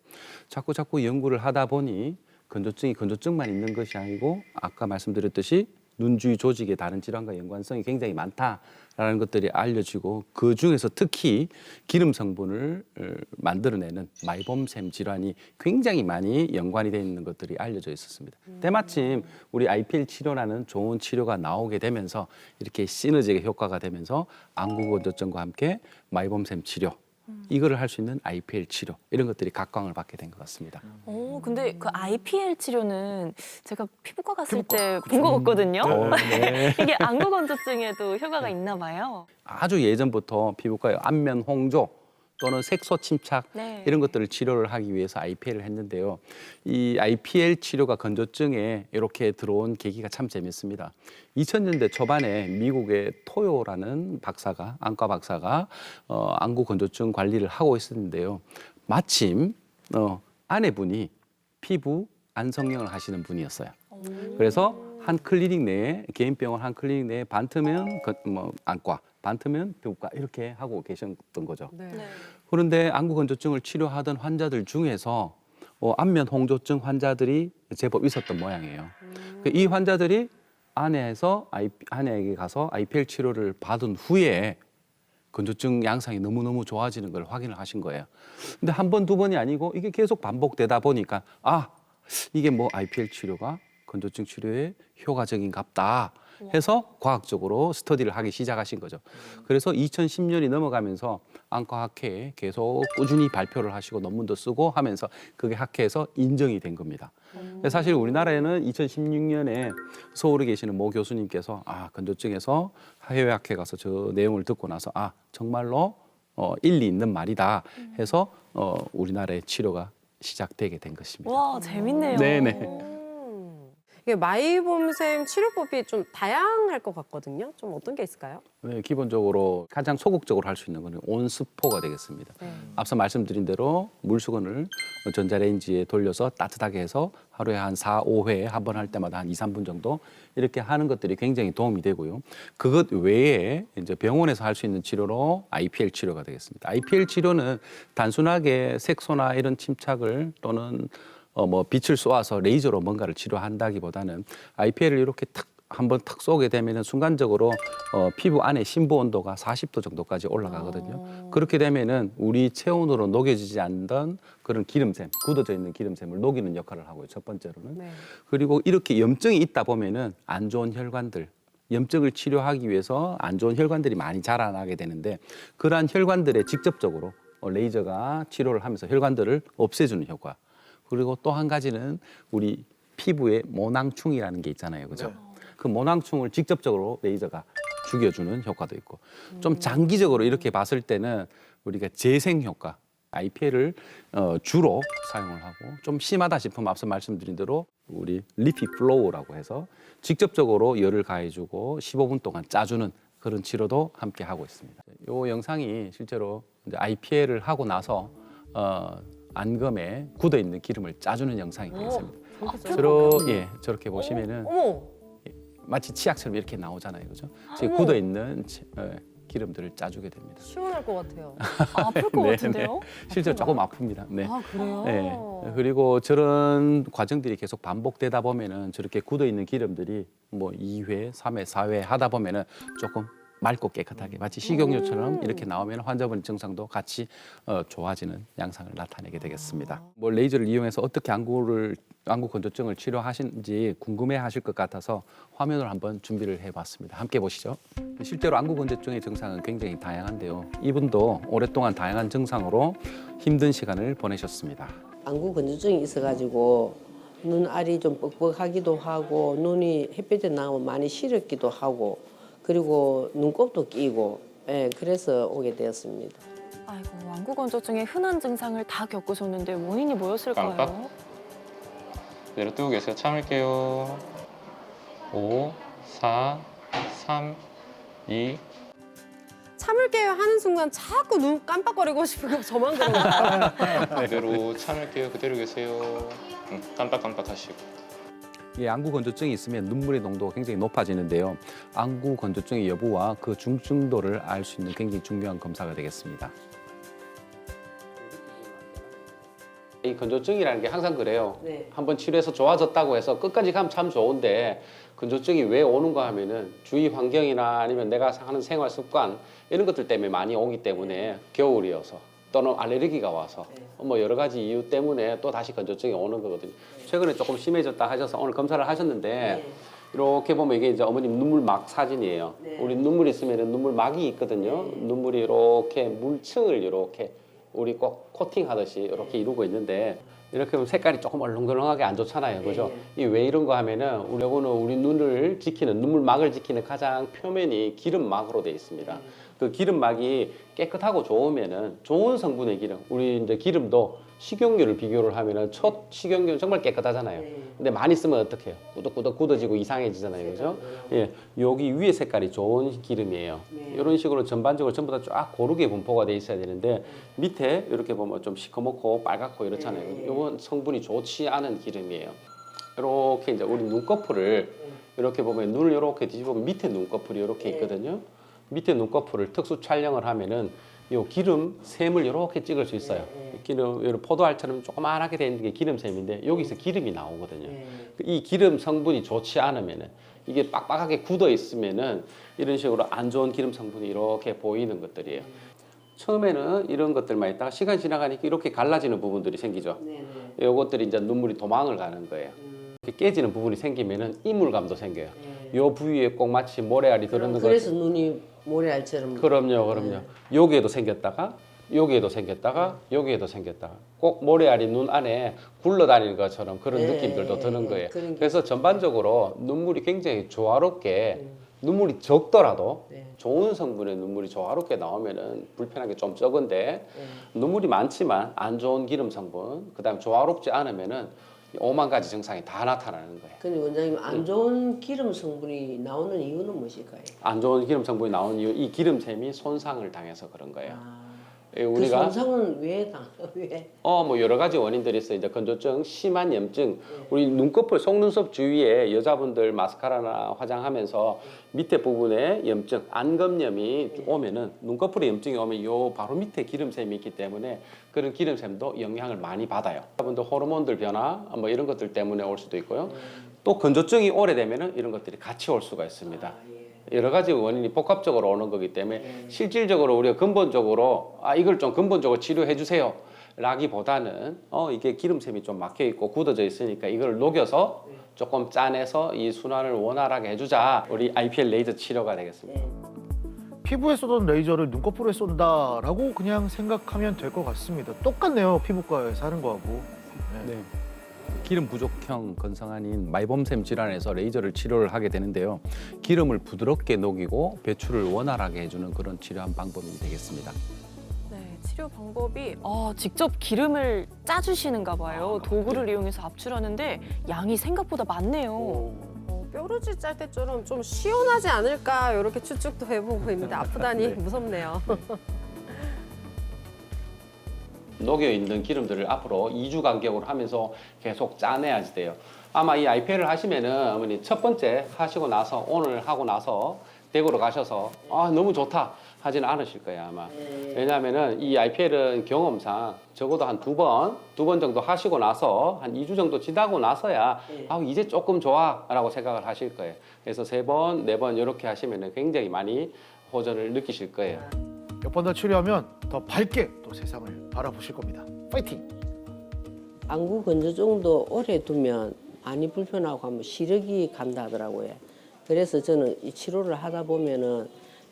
자꾸 연구를 하다 보니 건조증이 건조증만 있는 것이 아니고 아까 말씀드렸듯이 눈 주위 조직의 다른 질환과 연관성이 굉장히 많다라는 것들이 알려지고 그 중에서 특히 기름 성분을 만들어내는 마이봄샘 질환이 굉장히 많이 연관이 되어 있는 것들이 알려져 있었습니다. 때마침 우리 IPL 치료라는 좋은 치료가 나오게 되면서 이렇게 시너지의 효과가 되면서 안구 건조증과 함께 마이봄샘 치료 이거를 할 수 있는 IPL 치료 이런 것들이 각광을 받게 된 것 같습니다. 근데 그 IPL 치료는 제가 피부과 갔을 때 피부과, 본 것 같거든요. 네. 이게 안구 건조증에도 효과가 있나 봐요. 아주 예전부터 피부과에 안면 홍조 또는 색소 침착 네. 이런 것들을 치료를 하기 위해서 IPL을 했는데요. 이 IPL 치료가 건조증에 이렇게 들어온 계기가 참 재밌습니다. 2000년대 초반에 미국의 토요라는 박사가 안과 박사가 안구 건조증 관리를 하고 있었는데요. 마침 아내분이 피부 안성형을 하시는 분이었어요. 그래서 한 클리닉 내에 개인 병원 한 클리닉 내에 반트면 안과 반트면 피부과 이렇게 하고 계셨던 거죠. 네. 그런데 안구 건조증을 치료하던 환자들 중에서 안면 홍조증 환자들이 제법 있었던 모양이에요. 이 환자들이 아내에게 가서 IPL 치료를 받은 후에 건조증 양상이 너무너무 좋아지는 걸 확인을 하신 거예요. 근데 한 번, 두 번이 아니고 이게 계속 반복되다 보니까 이게 뭐 IPL 치료가 건조증 치료에 효과적인갑다 해서 과학적으로 스터디를 하기 시작하신 거죠. 그래서 2010년이 넘어가면서 안과학회에 계속 꾸준히 발표를 하시고 논문도 쓰고 하면서 그게 학회에서 인정이 된 겁니다. 사실 우리나라에는 2016년에 서울에 계시는 모 교수님께서 건조증에서 해외학회 가서 저 내용을 듣고 나서 정말로 일리 있는 말이다 해서 우리나라의 치료가 시작되게 된 것입니다. 와, 재밌네요. 네네. 이게 마이봄샘 치료법이 좀 다양할 것 같거든요. 좀 어떤 게 있을까요? 네, 기본적으로 가장 소극적으로 할 수 있는 것은 온스포가 되겠습니다. 앞서 말씀드린 대로 물수건을 전자레인지에 돌려서 따뜻하게 해서 하루에 한 4, 5회 한 번 할 때마다 한 2, 3분 정도 이렇게 하는 것들이 굉장히 도움이 되고요. 그것 외에 이제 병원에서 할 수 있는 치료로 IPL 치료가 되겠습니다. IPL 치료는 단순하게 색소나 이런 침착을 또는 빛을 쏘아서 레이저로 뭔가를 치료한다기보다는 IPL을 이렇게 한번 탁 쏘게 되면은 순간적으로 피부 안에 심부 온도가 40도 정도까지 올라가거든요. 그렇게 되면은 우리 체온으로 녹여지지 않던 그런 기름샘, 굳어져 있는 기름샘을 녹이는 역할을 하고요. 첫 번째로는. 네. 그리고 이렇게 염증이 있다 보면은 안 좋은 혈관들, 염증을 치료하기 위해서 안 좋은 혈관들이 많이 자라나게 되는데 그러한 혈관들에 직접적으로 레이저가 치료를 하면서 혈관들을 없애주는 효과. 그리고 또 한 가지는 우리 피부에 모낭충이라는 게 있잖아요. 그죠? 네. 그 모낭충을 직접적으로 레이저가 죽여주는 효과도 있고 좀 장기적으로 이렇게 봤을 때는 우리가 재생 효과, IPL을 주로 사용을 하고 좀 심하다 싶으면 앞서 말씀드린 대로 우리 리피 플로우라고 해서 직접적으로 열을 가해주고 15분 동안 짜주는 그런 치료도 함께 하고 있습니다. 이 영상이 실제로 이제 IPL을 하고 나서 안검에 굳어 있는 기름을 짜주는 영상이 되겠습니다. 저렇게 보시면은 어머, 마치 치약처럼 이렇게 나오잖아요, 그죠? 지금 굳어 있는 기름들을 짜주게 됩니다. 시원할 것 같아요. 아플 것 네, 같은데요? 실제로 조금 아픕니다. 네. 아 그래요? 네. 그리고 저런 과정들이 계속 반복되다 보면은 저렇게 굳어 있는 기름들이 뭐 2회, 3회, 4회 하다 보면은 조금 맑고 깨끗하게 마치 식용유처럼 이렇게 나오면 환자분 증상도 같이 좋아지는 양상을 나타내게 되겠습니다. 뭐 레이저를 이용해서 어떻게 안구 건조증을 치료하신지 궁금해하실 것 같아서 화면을 한번 준비를 해봤습니다. 함께 보시죠. 실제로 안구 건조증의 증상은 굉장히 다양한데요. 이분도 오랫동안 다양한 증상으로 힘든 시간을 보내셨습니다. 안구 건조증이 있어가지고 눈알이 좀 뻑뻑하기도 하고 눈이 햇빛에 나오면 많이 시렵기도 하고 그리고 눈곱도 끼고 그래서 오게 되었습니다. 아이고, 안구 건조증의 흔한 증상을 다 겪으셨는데 원인이 뭐였을까요? 깜빡. 그대로 뜨고 계세요. 참을게요. 5, 4, 3, 2. 참을게요 하는 순간 자꾸 눈 깜빡거리고 싶은 거 저만 그런 거예요. 그대로 참을게요. 그대로 계세요. 깜빡깜빡 하시고. 이 안구 건조증이 있으면 눈물의 농도가 굉장히 높아지는데요. 안구 건조증의 여부와 그 중증도를 알 수 있는 굉장히 중요한 검사가 되겠습니다. 이 건조증이라는 게 항상 그래요. 네. 한번 치료해서 좋아졌다고 해서 끝까지 가면 참 좋은데 건조증이 왜 오는가 하면은 주위 환경이나 아니면 내가 하는 생활 습관 이런 것들 때문에 많이 오기 때문에 겨울이어서 또는 알레르기가 와서 뭐 여러 가지 이유 때문에 또 다시 건조증이 오는 거거든요. 최근에 조금 심해졌다 하셔서 오늘 검사를 하셨는데 이렇게 보면 이게 이제 어머님 눈물막 사진이에요. 우리 눈물 있으면 눈물막이 있거든요. 눈물이 이렇게 물층을 이렇게 우리 꼭 코팅하듯이 이렇게 이루고 있는데 이렇게 보면 색깔이 조금 얼렁덜렁하게 안 좋잖아요, 그죠? 이 왜 이런 거 하면은 우리 눈을 지키는 눈물막을 지키는 가장 표면이 기름막으로 되어 있습니다. 그 기름막이 깨끗하고 좋으면은 좋은 성분의 기름, 우리 이제 기름도 식용유를 비교를 하면은 첫 식용유는 정말 깨끗하잖아요. 근데 많이 쓰면 어떡해요? 꾸덕꾸덕 굳어지고 이상해지잖아요, 그죠? 예, 여기 위에 색깔이 좋은 기름이에요. 이런 식으로 전반적으로 전부 다 쫙 고르게 분포가 돼 있어야 되는데 밑에 이렇게 보면 좀 시커멓고 빨갛고 이렇잖아요. 이건 성분이 좋지 않은 기름이에요. 이렇게 이제 우리 눈꺼풀을 이렇게 보면 눈을 이렇게 뒤집으면 밑에 눈꺼풀이 이렇게 있거든요. 밑에 눈꺼풀을 특수 촬영을 하면은 요 기름 샘을 이렇게 찍을 수 있어요. 기름, 요 포도알처럼 조그만하게 돼 있는 게 기름샘인데 여기서 기름이 나오거든요. 이 기름 성분이 좋지 않으면은 이게 빡빡하게 굳어 있으면은 이런 식으로 안 좋은 기름 성분이 이렇게 보이는 것들이에요. 처음에는 이런 것들만 있다가 시간이 지나가니까 이렇게 갈라지는 부분들이 생기죠. 요것들이 이제 눈물이 도망을 가는 거예요. 이렇게 깨지는 부분이 생기면은 이물감도 생겨요. 요 부위에 꼭 마치 모래알이 들어있는 거. 그래서 눈이 모래알처럼. 그럼요. 여기에도 생겼다가 여기에도 생겼다가 여기에도 생겼다가 꼭 모래알이 눈 안에 굴러다니는 것처럼 그런 느낌들도 드는 거예요. 그래서 전반적으로 눈물이 굉장히 조화롭게 눈물이 적더라도 좋은 성분의 눈물이 조화롭게 나오면은 불편하게 좀 적은데 눈물이 많지만 안 좋은 기름 성분, 그다음에 조화롭지 않으면은 5만 가지 증상이 다 나타나는 거예요. 근데 원장님 안 좋은 기름 성분이 나오는 이유는 무엇일까요? 안 좋은 기름 성분이 나오는 이유, 이 기름샘이 손상을 당해서 그런 거예요. 그 우리가 손상은 왜? 뭐 여러 가지 원인들이 있어요. 이제 건조증, 심한 염증, 우리 눈꺼풀, 속눈썹 주위에 여자분들 마스카라나 화장하면서 밑에 부분에 염증, 안검염이 오면은 눈꺼풀에 염증이 오면 요 바로 밑에 기름샘이 있기 때문에 그런 기름샘도 영향을 많이 받아요. 여러분들 호르몬들 변화, 뭐 이런 것들 때문에 올 수도 있고요. 또 건조증이 오래되면은 이런 것들이 같이 올 수가 있습니다. 여러 가지 원인이 복합적으로 오는 거기 때문에 실질적으로 우리가 근본적으로 이걸 좀 근본적으로 치료해 주세요 라기보다는 이게 기름샘이 좀 막혀 있고 굳어져 있으니까 이걸 녹여서 조금 짜내서 이 순환을 원활하게 해주자, 우리 IPL 레이저 치료가 되겠습니다. 피부에 쏘던 레이저를 눈꺼풀에 쏜다라고 그냥 생각하면 될 것 같습니다. 똑같네요, 피부과에서 하는 거하고. 네. 기름 부족형 건성아닌 말봄샘 질환에서 레이저를 치료를 하게 되는데요. 기름을 부드럽게 녹이고 배출을 원활하게 해주는 그런 치료한 방법이 되겠습니다. 네, 치료 방법이 직접 기름을 짜주시는가 봐요. 도구를 이용해서 압출하는데 양이 생각보다 많네요. 뾰루지 짤 때처럼 좀 시원하지 않을까 이렇게 추측도 해보고 있는데 아프다니 무섭네요. 녹여 있는 기름들을 앞으로 2주 간격으로 하면서 계속 짜내야지 돼요. 아마 이 IPL을 하시면은 어머니 첫 번째 하시고 나서 오늘 하고 나서 대구로 가셔서 너무 좋다. 하지는 않으실 거예요 아마. 왜냐하면은 이 IPL은 경험상 적어도 한 두 번 정도 하시고 나서 한 2주 정도 지나고 나서야 아 이제 조금 좋아라고 생각을 하실 거예요. 그래서 3번, 4번 이렇게 하시면은 굉장히 많이 호전을 느끼실 거예요. 몇 번 더 치료하면 더 밝게 또 세상을 바라보실 겁니다. 파이팅! 안구 건조증도 오래 두면 많이 불편하고 하면 시력이 간다 하더라고요. 그래서 저는 이 치료를 하다 보면은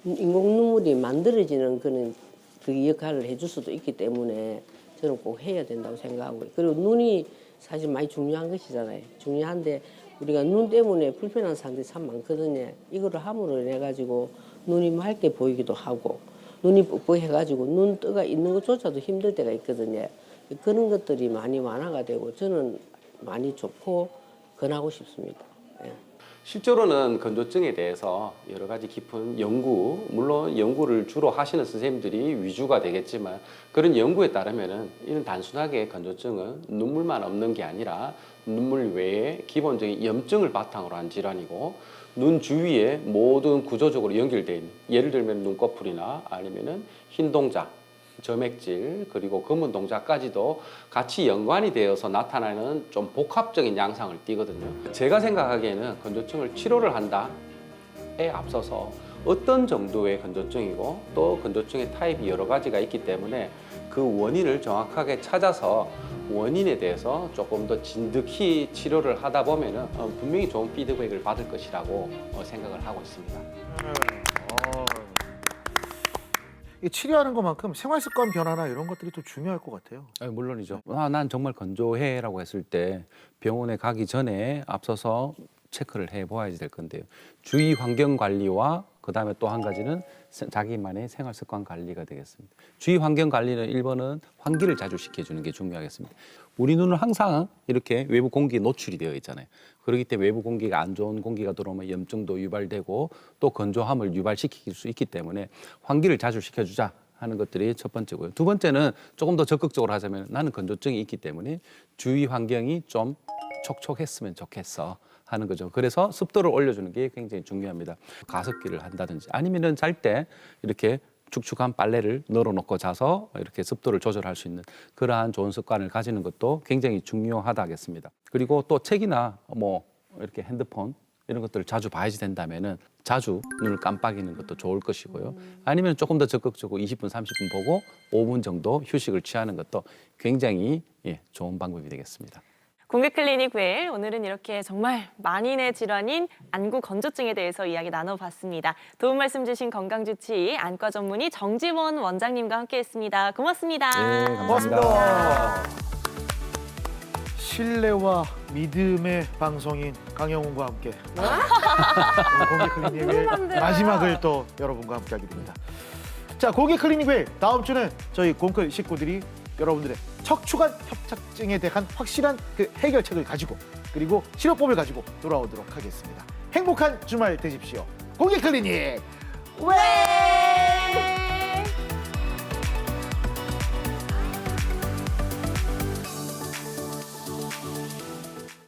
인공 눈물이 만들어지는 그런 그 역할을 해줄 수도 있기 때문에 저는 꼭 해야 된다고 생각하고요. 그리고 눈이 사실 많이 중요한 것이잖아요. 중요한데 우리가 눈 때문에 불편한 사람들이 참 많거든요. 이거를 함으로 인해 가지고 눈이 맑게 보이기도 하고 눈이 뻑뻑해가지고 눈 뜨가 있는 것조차도 힘들 때가 있거든요. 그런 것들이 많이 완화가 되고 저는 많이 좋고 권하고 싶습니다. 예. 실제로는 건조증에 대해서 여러 가지 깊은 연구, 물론 연구를 주로 하시는 선생님들이 위주가 되겠지만 그런 연구에 따르면은 이런 단순하게 건조증은 눈물만 없는 게 아니라 눈물 외에 기본적인 염증을 바탕으로 한 질환이고 눈 주위에 모든 구조적으로 연결되어 있는 예를 들면 눈꺼풀이나 아니면은 흰 동자, 점액질 그리고 검은 동자까지도 같이 연관이 되어서 나타나는 좀 복합적인 양상을 띠거든요. 제가 생각하기에는 건조증을 치료를 한다에 앞서서 어떤 정도의 건조증이고 또 건조증의 타입이 여러 가지가 있기 때문에 그 원인을 정확하게 찾아서 원인에 대해서 조금 더 진득히 치료를 하다 보면은 분명히 좋은 피드백을 받을 것이라고 생각을 하고 있습니다. 이 치료하는 것만큼 생활 습관 변화나 이런 것들이 또 중요할 것 같아요. 물론이죠. 난 정말 건조해라고 했을 때 병원에 가기 전에 앞서서 체크를 해봐야 될 건데요. 주위 환경 관리와 그다음에 또 한 가지는 자기만의 생활 습관 관리가 되겠습니다. 주위 환경 관리는 1번은 환기를 자주 시켜주는 게 중요하겠습니다. 우리 눈은 항상 이렇게 외부 공기에 노출이 되어 있잖아요. 그렇기 때문에 외부 공기가 안 좋은 공기가 들어오면 염증도 유발되고 또 건조함을 유발시킬 수 있기 때문에 환기를 자주 시켜주자 하는 것들이 첫 번째고요. 두 번째는 조금 더 적극적으로 하자면 나는 건조증이 있기 때문에 주위 환경이 좀 촉촉했으면 좋겠어 하는 거죠. 그래서 습도를 올려주는 게 굉장히 중요합니다. 가습기를 한다든지 아니면은 잘 때 이렇게 축축한 빨래를 널어놓고 자서 이렇게 습도를 조절할 수 있는 그러한 좋은 습관을 가지는 것도 굉장히 중요하다 하겠습니다. 그리고 또 책이나 뭐 이렇게 핸드폰 이런 것들을 자주 봐야지 된다면은 자주 눈을 깜빡이는 것도 좋을 것이고요. 아니면 조금 더 적극적으로 20분, 30분 보고 5분 정도 휴식을 취하는 것도 굉장히 좋은 방법이 되겠습니다. 공개클리닉 웰 오늘은 이렇게 정말 만인의 질환인 안구 건조증에 대해서 이야기 나눠봤습니다. 도움 말씀 주신 건강주치 안과 전문의 정지원 원장님과 함께했습니다. 고맙습니다. 네, 감사합니다. 고맙습니다. 신뢰와 믿음의 방송인 강영훈과 함께 오늘 공개클리닉의 마지막을 또 여러분과 함께하게 됩니다. 자, 공개클리닉의 다음 주는 저희 공클 식구들이 여러분들의 척추관 협착증에 대한 확실한 그 해결책을 가지고 그리고 치료법을 가지고 돌아오도록 하겠습니다. 행복한 주말 되십시오. 공개클리닉 왜!